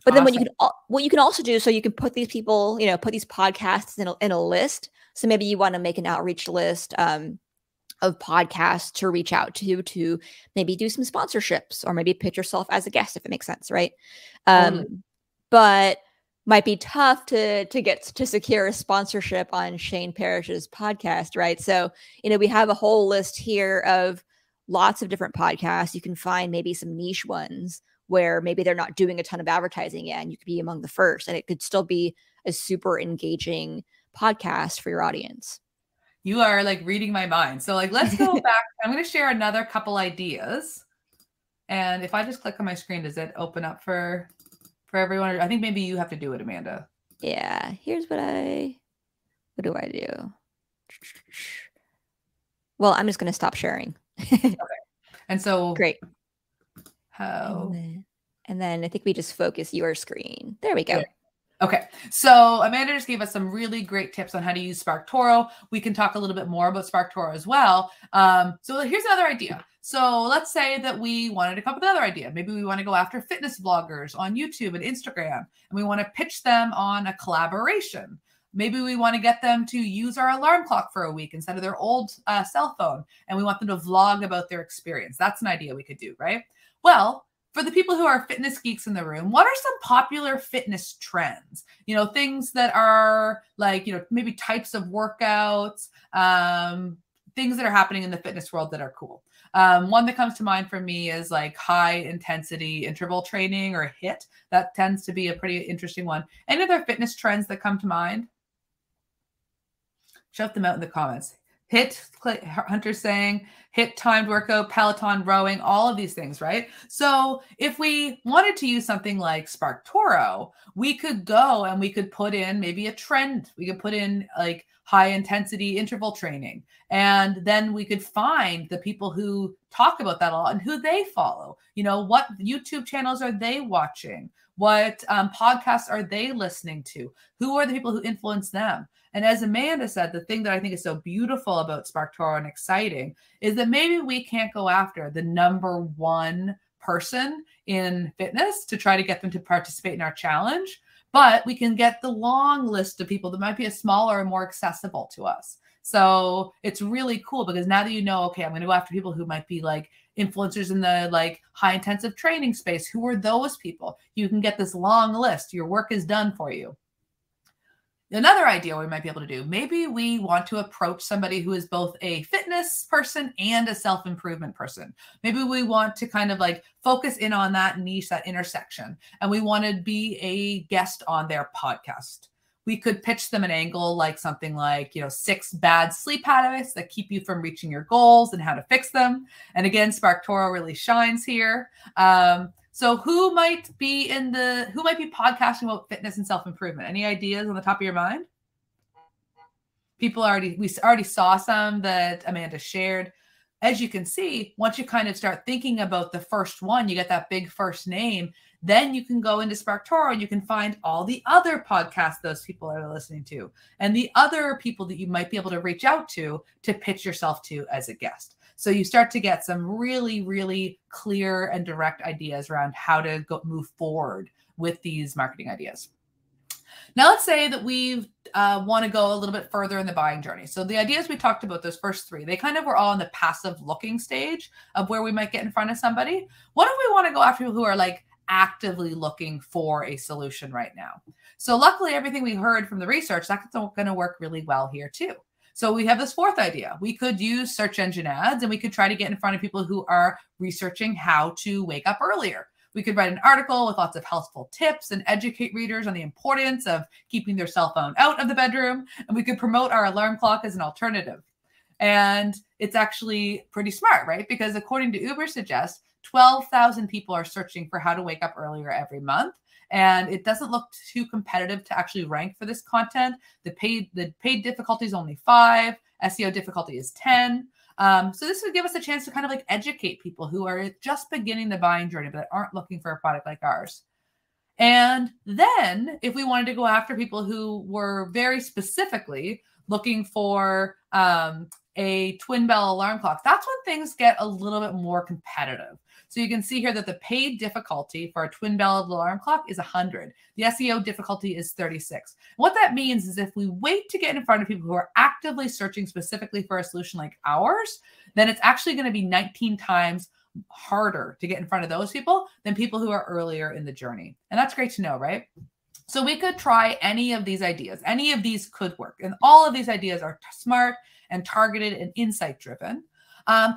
But Awesome. then what you can also do, so you can put these people, put these podcasts in a list. So maybe you want to make an outreach list of podcasts to reach out to maybe do some sponsorships or maybe pitch yourself as a guest if it makes sense, right? Totally. But might be tough to get to secure a sponsorship on Shane Parrish's podcast, right? So, we have a whole list here of lots of different podcasts. You can find maybe some niche ones where maybe they're not doing a ton of advertising yet, and you could be among the first, and it could still be a super engaging podcast for your audience. You are like reading my mind. So like, let's go back. I'm going to share another couple ideas. And if I just click on my screen, does it open up for everyone? I think maybe you have to do it, Amanda. Yeah. Here's what do I do? Well, I'm just going to stop sharing. Okay. And so great. How? And then I think we just focus your screen. There we go. Yeah. Okay, so Amanda just gave us some really great tips on how to use SparkToro. We can talk a little bit more about SparkToro as well. So here's another idea. So let's say that we wanted to come up with another idea. Maybe we want to go after fitness vloggers on YouTube and Instagram, and we want to pitch them on a collaboration. Maybe we want to get them to use our alarm clock for a week instead of their old cell phone, and we want them to vlog about their experience. That's an idea we could do, right? Well, for the people who are fitness geeks in the room, what are some popular fitness trends? Things that are like, maybe types of workouts, things that are happening in the fitness world that are cool. One that comes to mind for me is like high intensity interval training, or HIIT. That tends to be a pretty interesting one. Any other fitness trends that come to mind? Shout them out in the comments. HIIT, Hunter's saying, HIIT timed workout, Peloton rowing, all of these things, right? So if we wanted to use something like SparkToro, we could go and we could put in maybe a trend. We could put in like high intensity interval training. And then we could find the people who talk about that a lot and who they follow. What YouTube channels are they watching? What podcasts are they listening to? Who are the people who influence them? And as Amanda said, the thing that I think is so beautiful about SparkToro and exciting is that maybe we can't go after the number one person in fitness to try to get them to participate in our challenge, but we can get the long list of people that might be a smaller and more accessible to us. So it's really cool because now that okay, I'm going to go after people who might be like influencers in the like high intensive training space. Who are those people? You can get this long list. Your work is done for you. Another idea we might be able to do, maybe we want to approach somebody who is both a fitness person and a self-improvement person. Maybe we want to kind of like focus in on that niche, that intersection, and we want to be a guest on their podcast. We could pitch them an angle like something like, 6 bad sleep habits that keep you from reaching your goals and how to fix them. And again, SparkToro really shines here. So who might be podcasting about fitness and self-improvement? Any ideas on the top of your mind? We already saw some that Amanda shared. As you can see, once you kind of start thinking about the first one, you get that big first name, then you can go into SparkToro and you can find all the other podcasts those people are listening to and the other people that you might be able to reach out to pitch yourself to as a guest. So you start to get some really, really clear and direct ideas around how to move forward with these marketing ideas. Now, let's say that we want to go a little bit further in the buying journey. So the ideas we talked about, those first 3, they kind of were all in the passive looking stage of where we might get in front of somebody. What if we want to go after people who are like actively looking for a solution right now? So luckily, everything we heard from the research, that's going to work really well here too. So we have this 4th idea. We could use search engine ads and we could try to get in front of people who are researching how to wake up earlier. We could write an article with lots of helpful tips and educate readers on the importance of keeping their cell phone out of the bedroom. And we could promote our alarm clock as an alternative. And it's actually pretty smart, right? Because according to Ubersuggest, 12,000 people are searching for how to wake up earlier every month. And it doesn't look too competitive to actually rank for this content. The paid difficulty is only 5. SEO difficulty is 10. So this would give us a chance to kind of like educate people who are just beginning the buying journey, but aren't looking for a product like ours. And then if we wanted to go after people who were very specifically looking for a twin bell alarm clock, that's when things get a little bit more competitive. So you can see here that the paid difficulty for a twin bell alarm clock is 100. The SEO difficulty is 36. What that means is if we wait to get in front of people who are actively searching specifically for a solution like ours, then it's actually going to be 19 times harder to get in front of those people than people who are earlier in the journey. And that's great to know, right? So we could try any of these ideas. Any of these could work. And all of these ideas are smart and targeted and insight driven.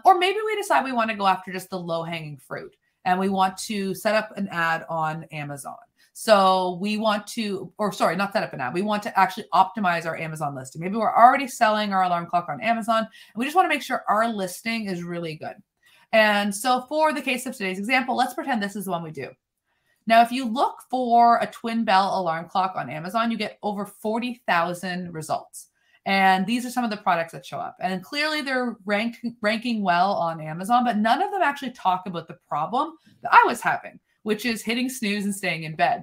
Or maybe we decide we want to go after just the low-hanging fruit and we want to set up an ad on Amazon. So we want to, or sorry, not set up an ad. We want to actually optimize our Amazon listing. Maybe we're already selling our alarm clock on Amazon and we just want to make sure our listing is really good. And so for the case of today's example, let's pretend this is the one we do. Now, if you look for a twin bell alarm clock on Amazon, you get over 40,000 results. And these are some of the products that show up. And clearly they're ranking well on Amazon, but none of them actually talk about the problem that I was having, which is hitting snooze and staying in bed.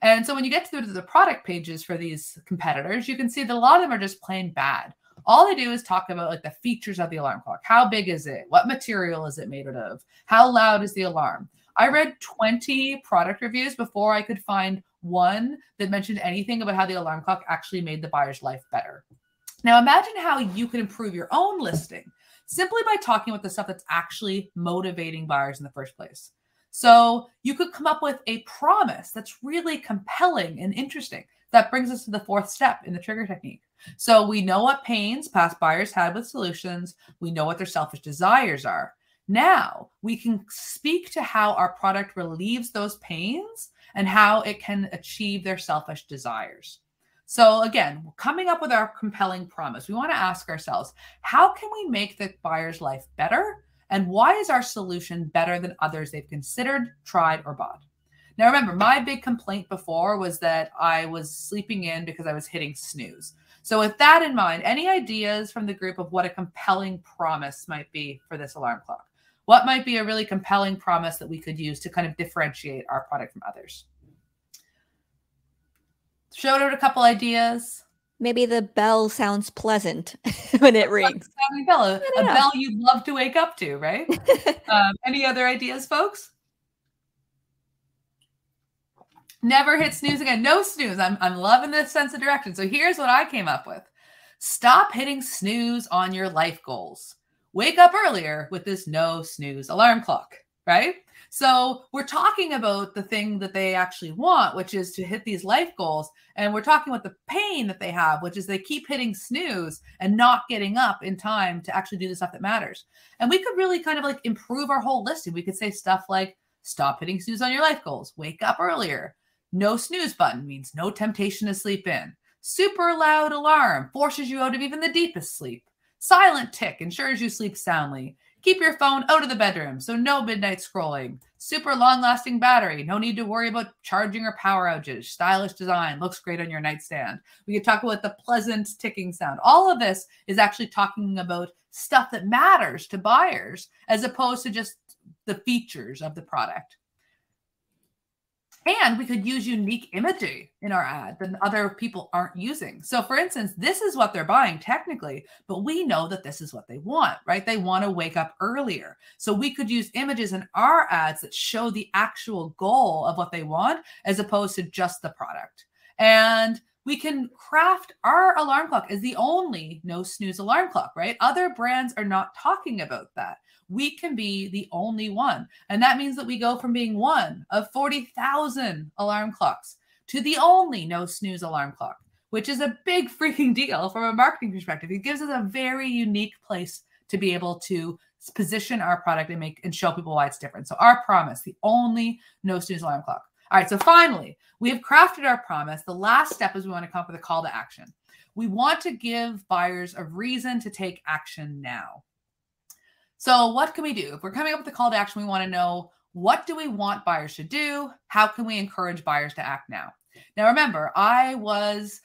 And so when you get to the product pages for these competitors, you can see that a lot of them are just plain bad. All they do is talk about like the features of the alarm clock. How big is it? What material is it made out of? How loud is the alarm? I read 20 product reviews before I could find one that mentioned anything about how the alarm clock actually made the buyer's life better. Now imagine how you could improve your own listing simply by talking about the stuff that's actually motivating buyers in the first place. So you could come up with a promise that's really compelling and interesting. That brings us to the fourth step in the trigger technique. So we know what pains past buyers had with solutions. We know what their selfish desires are. Now we can speak to how our product relieves those pains and how it can achieve their selfish desires. So again, coming up with our compelling promise, we want to ask ourselves, how can we make the buyer's life better? And why is our solution better than others they've considered, tried, or bought? Now, remember, my big complaint before was that I was sleeping in because I was hitting snooze. So with that in mind, any ideas from the group of what a compelling promise might be for this alarm clock? What might be a really compelling promise that we could use to kind of differentiate our product from others? Showed out a couple ideas. Maybe the bell sounds pleasant when it rings. A bell you'd love to wake up to, right? Any other ideas, folks? Never hit snooze again. No snooze. I'm loving this sense of direction. So here's what I came up with. Stop hitting snooze on your life goals. Wake up earlier with this no snooze alarm clock, right? So we're talking about the thing that they actually want, which is to hit these life goals. And we're talking about the pain that they have, which is they keep hitting snooze and not getting up in time to actually do the stuff that matters. And we could really kind of like improve our whole listing. We could say stuff like, stop hitting snooze on your life goals. Wake up earlier. No snooze button means no temptation to sleep in. Super loud alarm forces you out of even the deepest sleep. Silent tick ensures you sleep soundly. Keep your phone out of the bedroom, so no midnight scrolling. Super long-lasting battery. No need to worry about charging or power outages. Stylish design. Looks great on your nightstand. We could talk about the pleasant ticking sound. All of this is actually talking about stuff that matters to buyers as opposed to just the features of the product. And we could use unique imagery in our ad that other people aren't using. So for instance, this is what they're buying technically, but we know that this is what they want, right? They want to wake up earlier. So we could use images in our ads that show the actual goal of what they want as opposed to just the product. And we can craft our alarm clock as the only no snooze alarm clock, right? Other brands are not talking about that. We can be the only one. And that means that we go from being one of 40,000 alarm clocks to the only no snooze alarm clock, which is a big freaking deal from a marketing perspective. It gives us a very unique place to be able to position our product and show people why it's different. So our promise, the only no snooze alarm clock. All right, so finally, we have crafted our promise. The last step is we want to come up with a call to action. We want to give buyers a reason to take action now. So what can we do? If we're coming up with a call to action, we want to know, what do we want buyers to do? How can we encourage buyers to act now? Now, remember, I was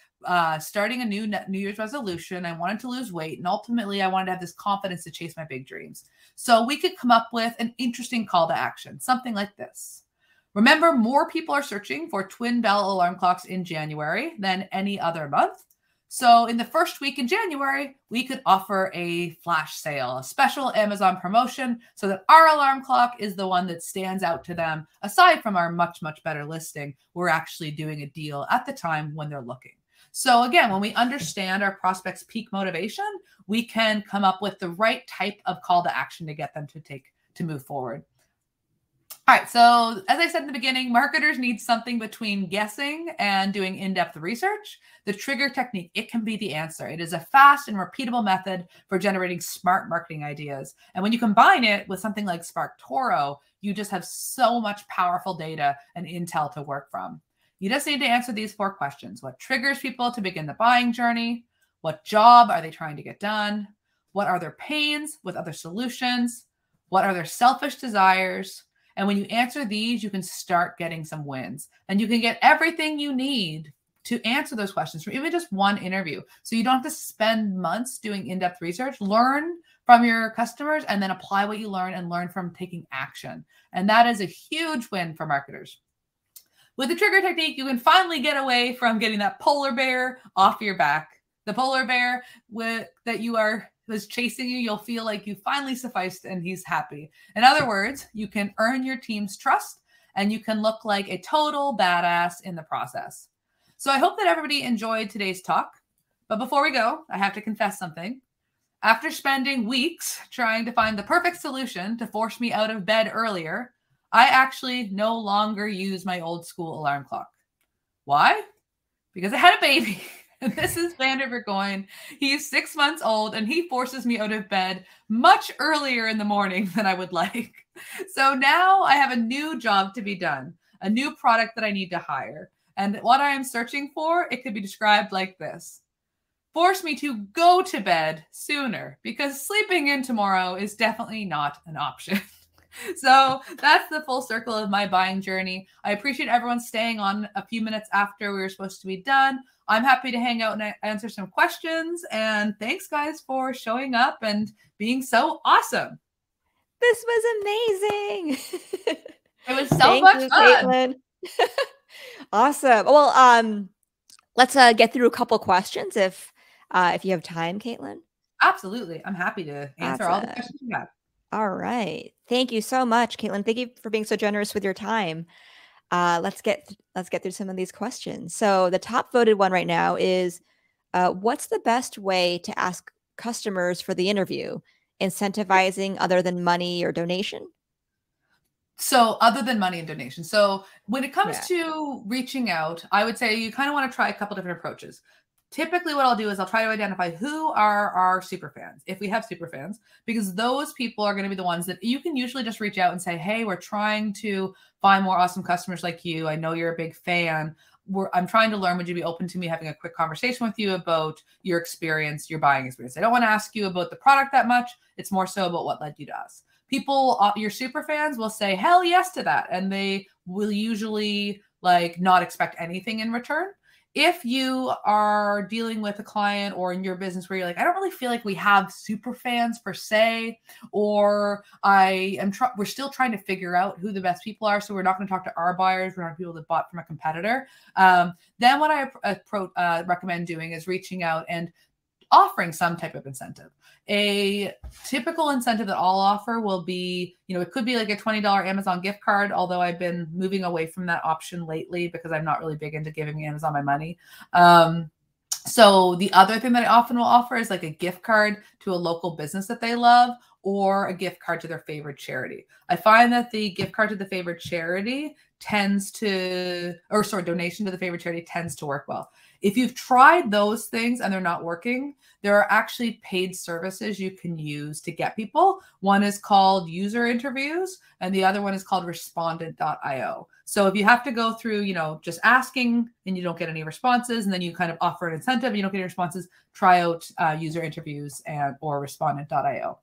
starting a New Year's resolution. I wanted to lose weight. And ultimately, I wanted to have this confidence to chase my big dreams. So we could come up with an interesting call to action, something like this. Remember, more people are searching for twin bell alarm clocks in January than any other month. So in the first week in January, we could offer a flash sale, a special Amazon promotion, so that our alarm clock is the one that stands out to them. Aside from our much, much better listing, we're actually doing a deal at the time when they're looking. So again, when we understand our prospects' peak motivation, we can come up with the right type of call to action to get them to move forward. All right, so as I said in the beginning, marketers need something between guessing and doing in-depth research. The trigger technique, it can be the answer. It is a fast and repeatable method for generating smart marketing ideas. And when you combine it with something like SparkToro, you just have so much powerful data and intel to work from. You just need to answer these 4 questions. What triggers people to begin the buying journey? What job are they trying to get done? What are their pains with other solutions? What are their selfish desires? And when you answer these, you can start getting some wins. And you can get everything you need to answer those questions from even just one interview. So you don't have to spend months doing in-depth research. Learn from your customers and then apply what you learn and learn from taking action. And that is a huge win for marketers. With the trigger technique, you can finally get away from getting that polar bear off your back. The polar bear was chasing you, you'll feel like you finally sufficed and he's happy. In other words, you can earn your team's trust and you can look like a total badass in the process. So I hope that everybody enjoyed today's talk. But before we go, I have to confess something. After spending weeks trying to find the perfect solution to force me out of bed earlier, I actually no longer use my old school alarm clock. Why? Because I had a baby. And this is Vander Burgoyne. He's 6 months old and he forces me out of bed much earlier in the morning than I would like. So now I have a new job to be done, a new product that I need to hire. And what I am searching for, it could be described like this. Force me to go to bed sooner because sleeping in tomorrow is definitely not an option. So that's the full circle of my buying journey. I appreciate everyone staying on a few minutes after we were supposed to be done. I'm happy to hang out and answer some questions. And thanks, guys, for showing up and being so awesome. This was amazing. It was so much fun. Caitlin. Awesome. Well, let's get through a couple questions if you have time, Caitlin. Absolutely. I'm happy to answer all the questions you have. All right. Thank you so much, Caitlin. Thank you for being so generous with your time. Let's get through some of these questions. So the top voted one right now is, what's the best way to ask customers for the interview? Incentivizing other than money or donation? So other than money and donation. So when it comes to reaching out, I would say you kind of want to try a couple different approaches. Typically what I'll do is I'll try to identify who are our super fans, if we have super fans, because those people are going to be the ones that you can usually just reach out and say, hey, we're trying to find more awesome customers like you. I know you're a big fan. I'm trying to learn. Would you be open to me having a quick conversation with you about your experience, your buying experience? I don't want to ask you about the product that much. It's more so about what led you to us. People, your super fans will say, hell yes to that. And they will usually not expect anything in return. If you are dealing with a client or in your business where you're like, I don't really feel like we have super fans per se, or we're still trying to figure out who the best people are. So we're not going to talk to our buyers. We're not people that bought from a competitor. Then what I recommend doing is reaching out and offering some type of incentive. A typical incentive that I'll offer will be, it could be like a $20 Amazon gift card, although I've been moving away from that option lately because I'm not really big into giving Amazon my money. So the other thing that I often will offer is like a gift card to a local business that they love, or a gift card to their favorite charity. I find that the gift card to the favorite charity donation to the favorite charity tends to work well. If you've tried those things and they're not working, there are actually paid services you can use to get people. One is called user interviews and the other one is called respondent.io. So if you have to go through, just asking and you don't get any responses, and then you kind of offer an incentive and you don't get any responses, try out user interviews or respondent.io.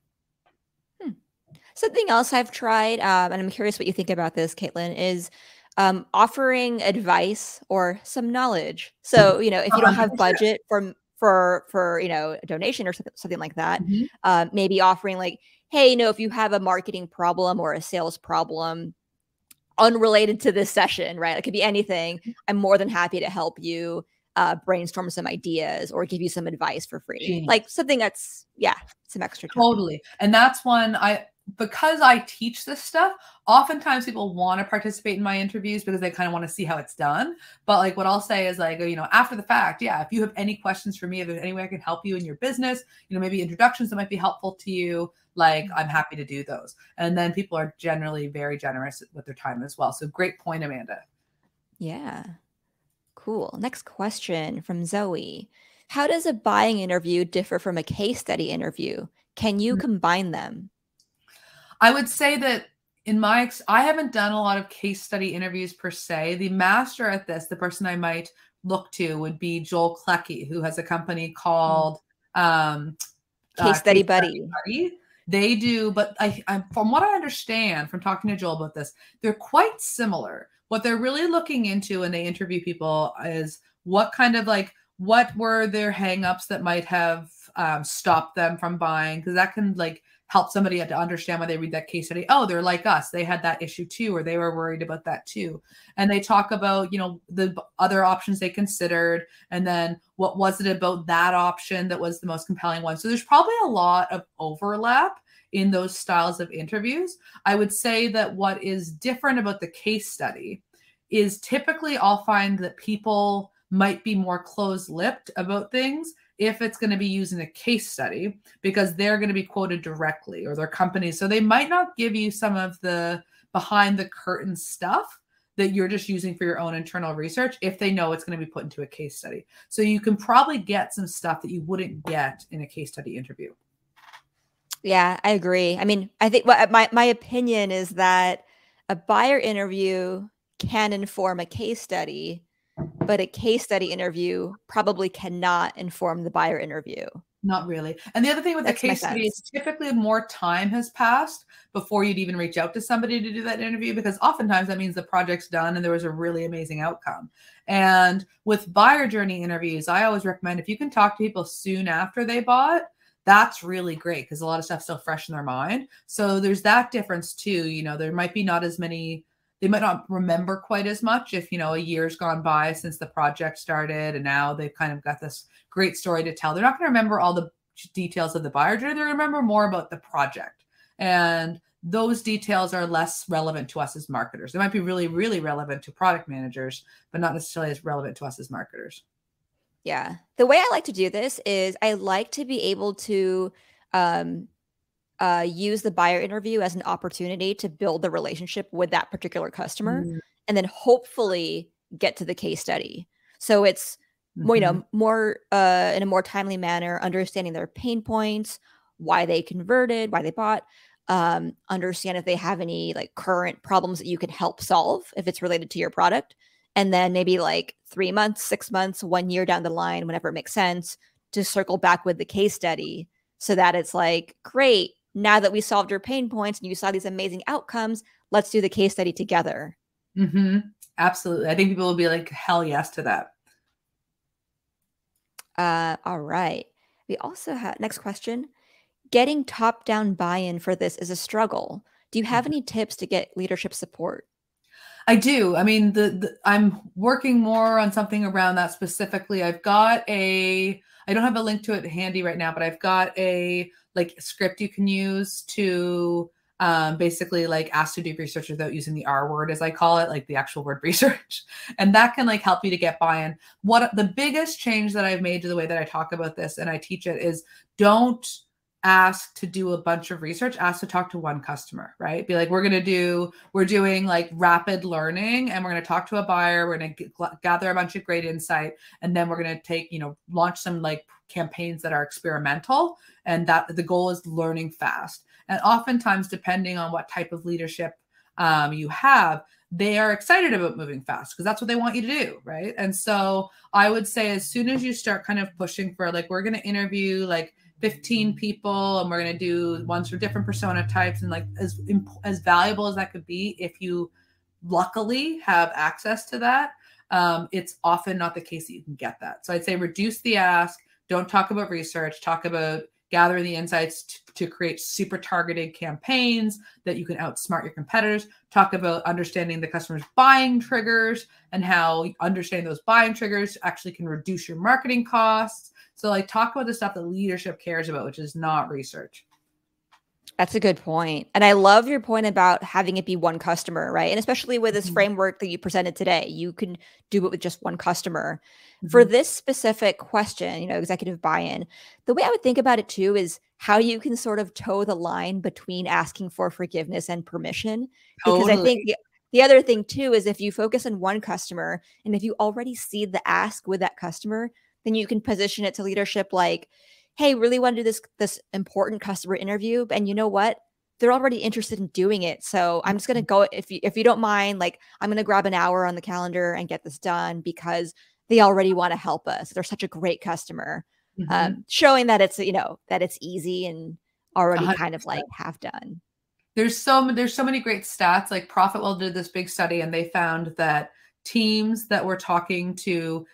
Something else I've tried, and I'm curious what you think about this, Caitlin, is offering advice or some knowledge. So, if you don't have budget for a donation or something like that, maybe offering like, hey, if you have a marketing problem or a sales problem unrelated to this session, right? It could be anything. I'm more than happy to help you. brainstorm some ideas or give you some advice for free. Genius. Like something that's, some extra time. Totally. And that's one because I teach this stuff, oftentimes people want to participate in my interviews because they kind of want to see how it's done. But like what I'll say is like, after the fact, if you have any questions for me, if there's any way I can help you in your business, maybe introductions that might be helpful to you, like I'm happy to do those. And then people are generally very generous with their time as well. So great point, Amanda. Yeah. Cool. Next question from Zoe. How does a buying interview differ from a case study interview? Can you combine them? I would say that I haven't done a lot of case study interviews per se. The master at this, the person I might look to would be Joel Klecki, who has a company called Case Study Buddy. They do, but I from what I understand from talking to Joel about this, they're quite similar. What they're really looking into when they interview people is what were their hangups that might have stopped them from buying, because that can help somebody to understand why they read that case study. Oh, they're like us. They had that issue too, or they were worried about that too. And they talk about, the other options they considered. And then what was it about that option that was the most compelling one? So there's probably a lot of overlap in those styles of interviews. I would say that what is different about the case study is typically I'll find that people might be more closed-lipped about things if it's going to be used in a case study, because they're going to be quoted directly, or their companies. So they might not give you some of the behind the curtain stuff that you're just using for your own internal research if they know it's going to be put into a case study. So you can probably get some stuff that you wouldn't get in a case study interview. Yeah, I agree. I mean, I think my opinion is that a buyer interview can inform a case study, but a case study interview probably cannot inform the buyer interview. Not really. And the other thing with the case study is typically more time has passed before you'd even reach out to somebody to do that interview, because oftentimes that means the project's done and there was a really amazing outcome. And with buyer journey interviews, I always recommend if you can talk to people soon after they bought, that's really great, because a lot of stuff's still fresh in their mind. So there's that difference too. There might be not as many, they might not remember quite as much if, a year's gone by since the project started and now they've kind of got this great story to tell. They're not going to remember all the details of the buyer journey. They're going to remember more about the project. And those details are less relevant to us as marketers. They might be really, really relevant to product managers, but not necessarily as relevant to us as marketers. Yeah. The way I like to do this is I like to be able to use the buyer interview as an opportunity to build the relationship with that particular customer, and then hopefully get to the case study. So it's more in a more timely manner, understanding their pain points, why they converted, why they bought, understand if they have any current problems that you can help solve if it's related to your product. And then maybe 3 months, 6 months, 1 year down the line, whenever it makes sense, to circle back with the case study so that it's great, now that we solved your pain points and you saw these amazing outcomes, let's do the case study together. Absolutely. I think people will be hell yes to that. All right. We also have, next question. Getting top-down buy-in for this is a struggle. Do you have any tips to get leadership support? I do. I mean, I'm working more on something around that specifically. I've got I don't have a link to it handy right now, but I've got a script you can use to basically ask to do research without using the R word, as I call it, the actual word research. And that can help you to get buy-in. What the biggest change that I've made to the way that I talk about this and I teach it is, don't ask to do a bunch of research, ask to talk to one customer, right? Be we're doing rapid learning, and we're going to talk to a buyer. We're going to gather a bunch of great insight. And then we're going to launch some campaigns that are experimental. And that the goal is learning fast. And oftentimes, depending on what type of leadership you have, they are excited about moving fast because that's what they want you to do, right? And so I would say as soon as you start kind of pushing for we're going to interview 15 people, and we're going to do ones for different persona types, and as valuable as that could be, if you luckily have access to that, it's often not the case that you can get that. So I'd say reduce the ask. Don't talk about research. Talk about gather the insights to create super targeted campaigns that you can outsmart your competitors. Talk about understanding the customer's buying triggers and how understanding those buying triggers actually can reduce your marketing costs. So like talk about the stuff that leadership cares about, which is not research. That's a good point. And I love your point about having it be one customer, right? And especially with this framework that you presented today, you can do it with just one customer. For this specific question, executive buy-in, the way I would think about it too is how you can sort of toe the line between asking for forgiveness and permission. Because I think the other thing too is if you focus on one customer and if you already see the ask with that customer, then you can position it to leadership like, hey, really want to do this important customer interview. And you know what? They're already interested in doing it. So I'm just going to go, if you don't mind, like I'm going to grab an hour on the calendar and get this done because they already want to help us. They're such a great customer. Showing that it's, that it's easy and already 100%. Kind of like half done. There's so many great stats. Like Profitwell did this big study and they found that teams that were talking to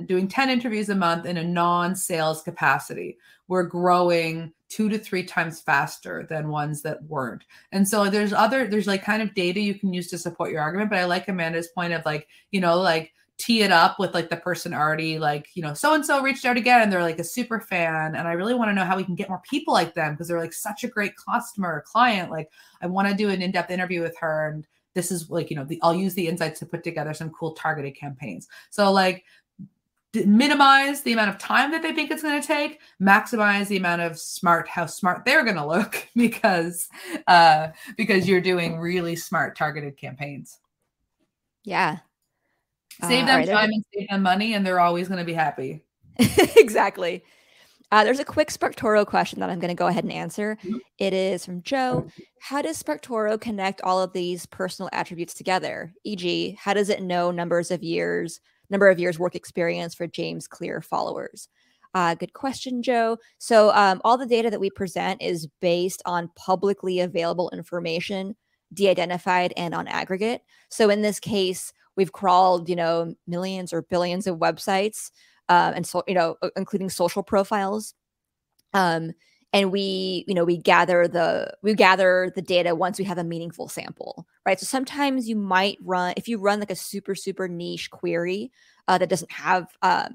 doing 10 interviews a month in a non-sales capacity were growing 2 to 3 times faster than ones that weren't. And so there's like kind of data you can use to support your argument. But I like Amanda's point of like, like tee it up with like the person already like, so-and-so reached out again and they're like a super fan. And I really want to know how we can get more people like them because they're like such a great customer or client. Like I want to do an in-depth interview with her. And this is like, I'll use the insights to put together some cool targeted campaigns. So like, minimize the amount of time that they think it's going to take, maximize the amount of how smart they're going to look because you're doing really smart targeted campaigns. Yeah. Save them time and save them money, and they're always going to be happy. Exactly. There's a quick Sparktoro question that I'm going to go ahead and answer. It is from Joe. How does Sparktoro connect all of these personal attributes together? E.g., how does it know number of years work experience for James Clear followers? Good question, Joe. So all the data that we present is based on publicly available information, de-identified and on aggregate. So in this case, we've crawled, millions or billions of websites, and so, including social profiles. And we gather the data once we have a meaningful sample, right? So sometimes you might if you run like a super, super niche query that doesn't have a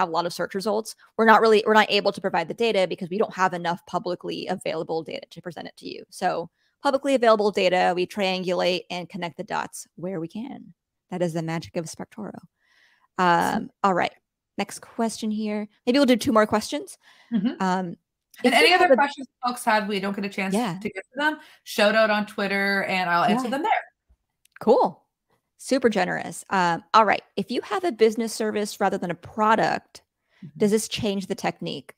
lot of search results, we're not able to provide the data because we don't have enough publicly available data to present it to you. So publicly available data, we triangulate and connect the dots where we can. That is the magic of Sparktoro. All right. Next question here. Maybe we'll do 2 more questions. And any other questions folks have, we don't get a chance to get to them, shout out on Twitter and I'll answer them there. Cool. Super generous. All right. If you have a business service rather than a product, does this change the technique?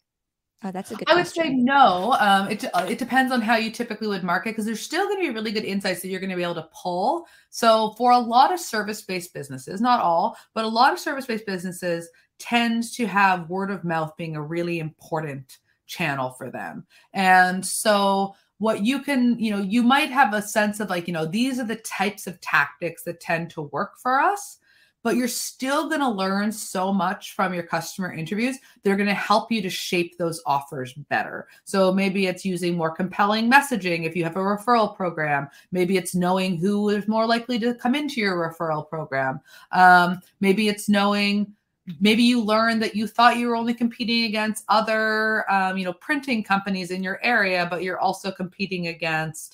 Oh, that's a good question. I would say no. It depends on how you typically would market because there's still going to be really good insights that you're going to be able to pull. So for a lot of service-based businesses, not all, but a lot of service-based businesses tend to have word of mouth being a really important channel for them. And so what you can, you might have a sense of like, these are the types of tactics that tend to work for us, but you're still going to learn so much from your customer interviews. They're going to help you to shape those offers better. So maybe it's using more compelling messaging if you have a referral program. Maybe it's knowing who is more likely to come into your referral program. Maybe it's knowing, maybe you learn that you thought you were only competing against other, printing companies in your area, but you're also competing against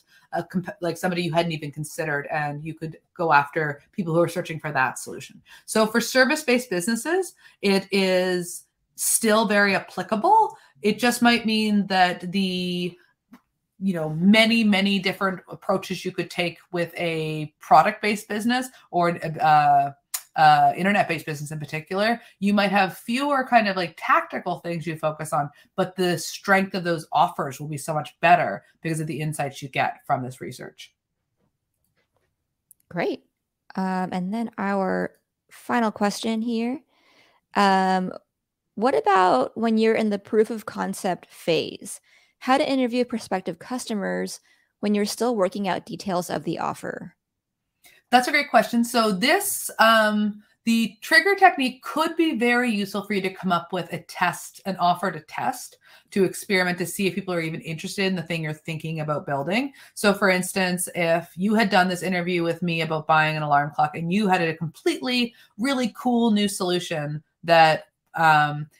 like somebody you hadn't even considered, and you could go after people who are searching for that solution. So for service-based businesses, it is still very applicable. It just might mean that the many, many different approaches you could take with a product-based business or internet-based business in particular, you might have fewer kind of like tactical things you focus on, but the strength of those offers will be so much better because of the insights you get from this research. Great. And then our final question here. What about when you're in the proof of concept phase? How to interview prospective customers when you're still working out details of the offer? That's a great question. So this The trigger technique could be very useful for you to come up with a test, an offer to test, to experiment, to see if people are even interested in the thing you're thinking about building. So for instance, if you had done this interview with me about buying an alarm clock and you had a completely really cool new solution that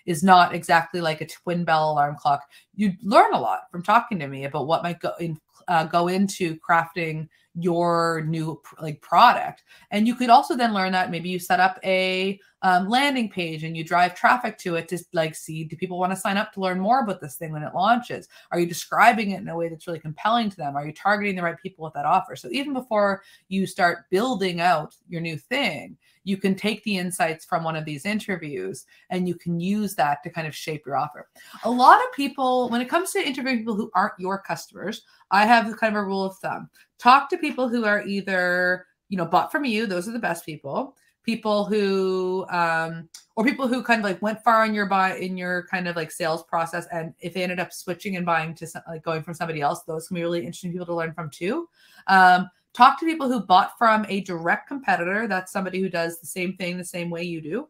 is not exactly like a twin bell alarm clock, you'd learn a lot from talking to me about what might go into crafting your new product. And you could also then learn that maybe you set up a landing page and you drive traffic to it to see, do people want to sign up to learn more about this thing when it launches? Are you describing it in a way that's really compelling to them? Are you targeting the right people with that offer? So even before you start building out your new thing, you can take the insights from one of these interviews and you can use that to kind of shape your offer. A lot of people, when it comes to interviewing people who aren't your customers, I have kind of a rule of thumb. Talk to people who are either, bought from you. Those are the best people. People who, or people who kind of went far in your kind of sales process. And if they ended up switching and buying to going from somebody else, those can be really interesting people to learn from too. Talk to people who bought from a direct competitor. That's somebody who does the same thing the same way you do,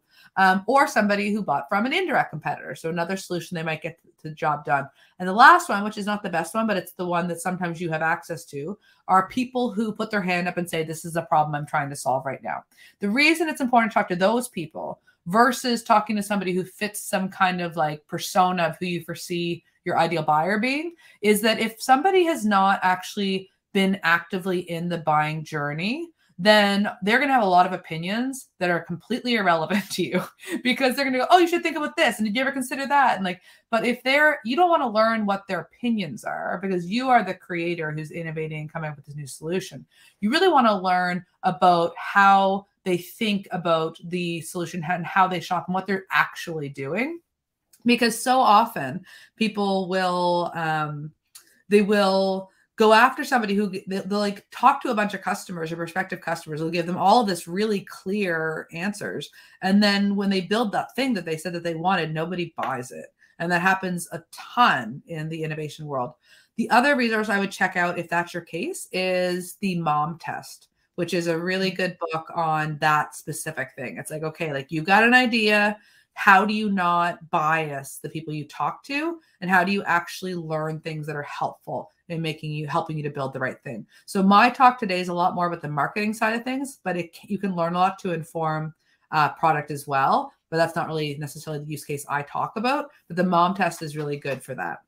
or somebody who bought from an indirect competitor. So another solution, they might get the job done. And the last one, which is not the best one, but it's the one that sometimes you have access to, are people who put their hand up and say, this is a problem I'm trying to solve right now. The reason it's important to talk to those people versus talking to somebody who fits some kind of persona of who you foresee your ideal buyer being is that if somebody has not actually been actively in the buying journey, then they're going to have a lot of opinions that are completely irrelevant to you because they're going to go, oh, you should think about this. And did you ever consider that? And but if you don't want to learn what their opinions are because you are the creator who's innovating and coming up with this new solution. You really want to learn about how they think about the solution and how they shop and what they're actually doing. Because so often people will, they will go after somebody who they'll talk to a bunch of customers or prospective customers. They'll give them all of this really clear answers. And then when they build that thing that they said that they wanted, nobody buys it. And that happens a ton in the innovation world. The other resource I would check out if that's your case is the MOM test, which is a really good book on that specific thing. It's okay, you've got an idea. How do you not bias the people you talk to? And how do you actually learn things that are helpful in helping you to build the right thing? So my talk today is a lot more about the marketing side of things, but you can learn a lot to inform product as well. But that's not really necessarily the use case I talk about. But the MOM test is really good for that.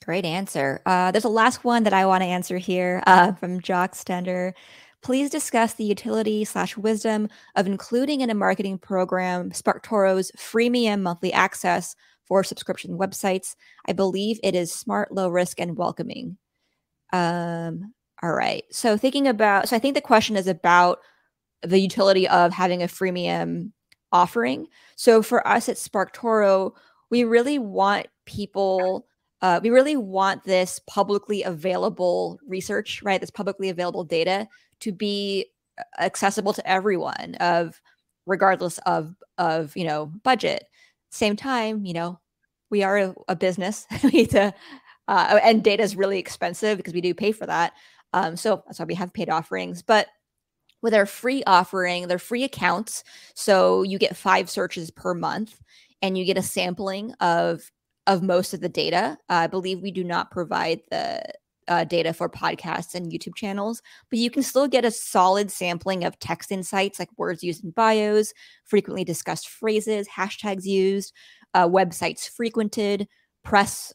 Great answer. There's a last one that I want to answer here from Jock Stender. Please discuss the utility/wisdom of including in a marketing program SparkToro's freemium monthly access for subscription websites. I believe it is smart, low risk, and welcoming. All right. So I think the question is about the utility of having a freemium offering. So for us at SparkToro, we really want people. We really want this publicly available research, right? This publicly available data to be accessible to everyone, regardless of budget. Same time, we are a business. We need to, and data is really expensive because we do pay for that. So that's why we have paid offerings. But with our free offering, they're free accounts. So you get 5 searches per month, and you get a sampling of most of the data. I believe we do not provide the data for podcasts and YouTube channels, but you can still get a solid sampling of text insights like words used in bios, frequently discussed phrases, hashtags used, websites frequented, press,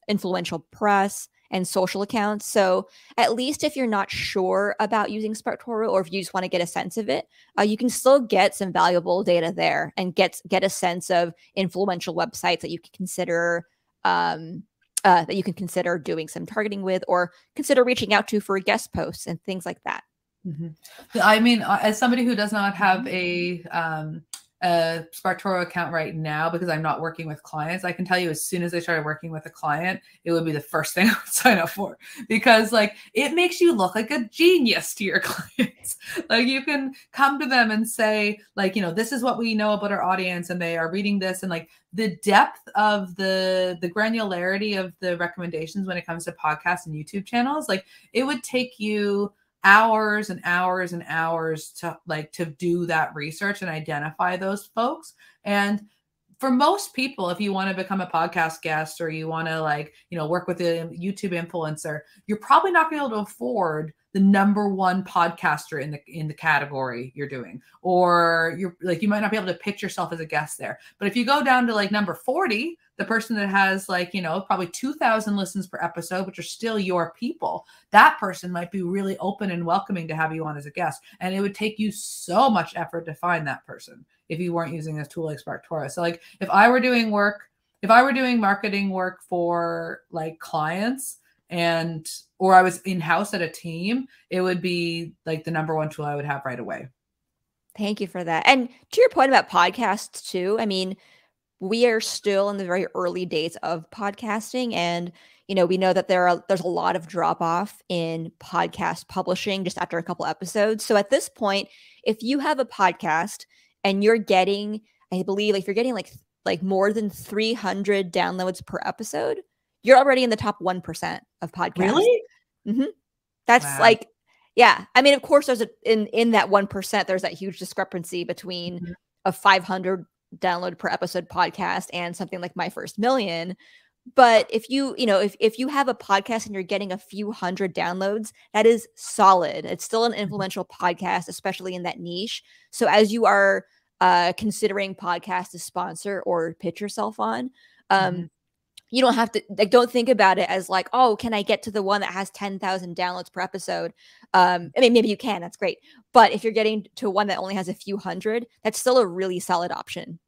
influential press, and social accounts. So at least if you're not sure about using SparkToro, or if you just want to get a sense of it, you can still get some valuable data there and get a sense of influential websites that you can consider doing some targeting with, or consider reaching out to for guest posts and things like that. Mm-hmm. I mean, as somebody who does not have a SparkToro account right now because I'm not working with clients, I can tell you as soon as I started working with a client, it would be the first thing I would sign up for, because it makes you look like a genius to your clients. You can come to them and say this is what we know about our audience, and they are reading this, and the depth of the granularity of the recommendations when it comes to podcasts and YouTube channels, it would take you hours and hours and hours to do that research and identify those folks. And for most people, if you want to become a podcast guest or you want to work with a YouTube influencer, you're probably not going to be able to afford the number one podcaster in the category you're doing, or you might not be able to pitch yourself as a guest there. But if you go down to number 40, the person that has probably 2,000 listens per episode, which are still your people, that person might be really open and welcoming to have you on as a guest. And it would take you so much effort to find that person if you weren't using a tool like SparkToro. So if I were doing marketing work for clients or I was in-house at a team, it would be the number one tool I would have right away. Thank you for that. And to your point about podcasts too, I mean, we are still in the very early days of podcasting, and we know that there's a lot of drop off in podcast publishing just after a couple episodes. So at this point, if you have a podcast and you're getting, I believe, if you're getting like more than 300 downloads per episode, you're already in the top 1% of podcasts. Really? Mm-hmm. That's wow. Yeah. I mean, of course, there's in that 1%, there's that huge discrepancy between a 500 download per episode podcast and something like My First Million. But if you have a podcast and you're getting a few hundred downloads, that is solid. It's still an influential podcast, especially in that niche. So as you are considering podcast to sponsor or pitch yourself on, you don't have to don't think about it as oh, can I get to the one that has 10,000 downloads per episode? I mean, maybe you can, that's great. But if you're getting to one that only has a few hundred, that's still a really solid option.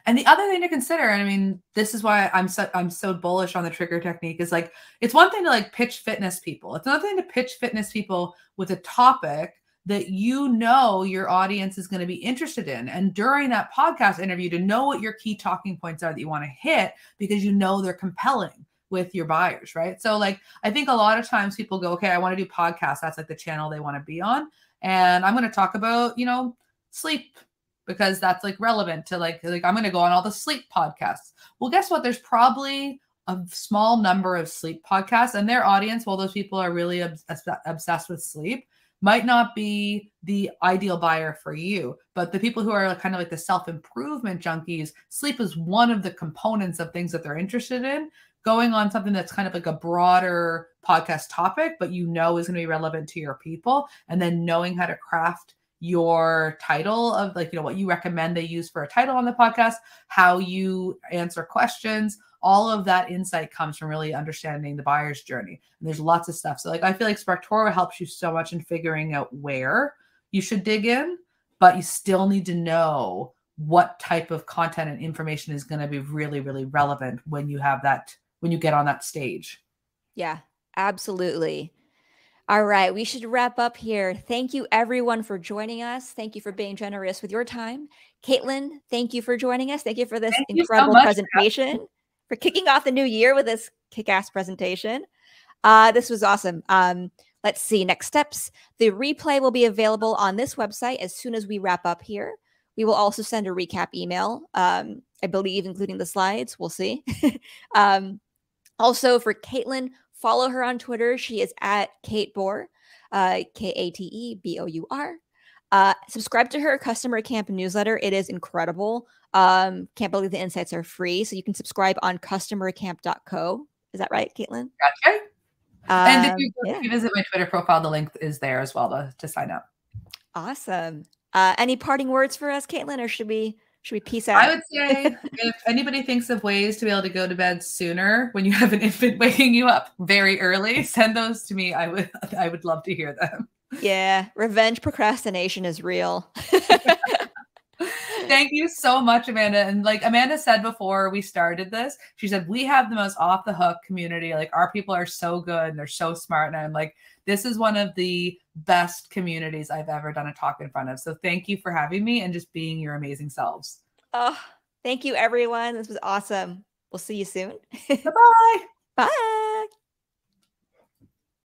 And the other thing to consider, and I mean, this is why I'm so bullish on the trigger technique, is it's one thing to pitch fitness people. It's another thing to pitch fitness people with a topic that your audience is going to be interested in. And during that podcast interview, to know what your key talking points are that you want to hit, because they're compelling with your buyers, right? So I think a lot of times people go, okay, I want to do podcasts. That's the channel they want to be on. And I'm going to talk about, sleep, because that's relevant to I'm going to go on all the sleep podcasts. Well, guess what? There's probably a small number of sleep podcasts, and their audience, while those people are really obsessed with sleep, might not be the ideal buyer for you. But the people who are kind of the self-improvement junkies, sleep is one of the components of things that they're interested in. Going on something that's kind of a broader podcast topic, but is going to be relevant to your people, and then knowing how to craft your title of what you recommend they use for a title on the podcast, how you answer questions, all of that insight comes from really understanding the buyer's journey. And there's lots of stuff. So I feel like SparkToro helps you so much in figuring out where you should dig in, but you still need to know what type of content and information is going to be really, really relevant when you get on that stage. Yeah, absolutely. All right, we should wrap up here. Thank you, everyone, for joining us. Thank you for being generous with your time. Caitlin, thank you for joining us. Thank you for this incredible presentation, for kicking off the new year with this kick-ass presentation. This was awesome. Let's see, next steps. The replay will be available on this website as soon as we wrap up here. We will also send a recap email, I believe, including the slides. We'll see. Also, for Caitlin, follow her on Twitter. She is at Kate Bour, KateBour. Subscribe to her Customer Camp newsletter. It is incredible. Can't believe the insights are free. So you can subscribe on customercamp.co. Is that right, Caitlin? Gotcha. And if you visit my Twitter profile, the link is there as well to sign up. Awesome. Any parting words for us, Caitlin, or should we peace out? I would say if anybody thinks of ways to be able to go to bed sooner when you have an infant waking you up very early, send those to me. I would love to hear them. Yeah, revenge procrastination is real. Thank you so much, Amanda. And like Amanda said before we started this, she said, we have the most off the hook community. Like our people are so good and they're so smart. And I'm like, this is one of the best communities I've ever done a talk in front of. So thank you for having me and just being your amazing selves. Oh, thank you, everyone. This was awesome. We'll see you soon. Bye-bye. Bye.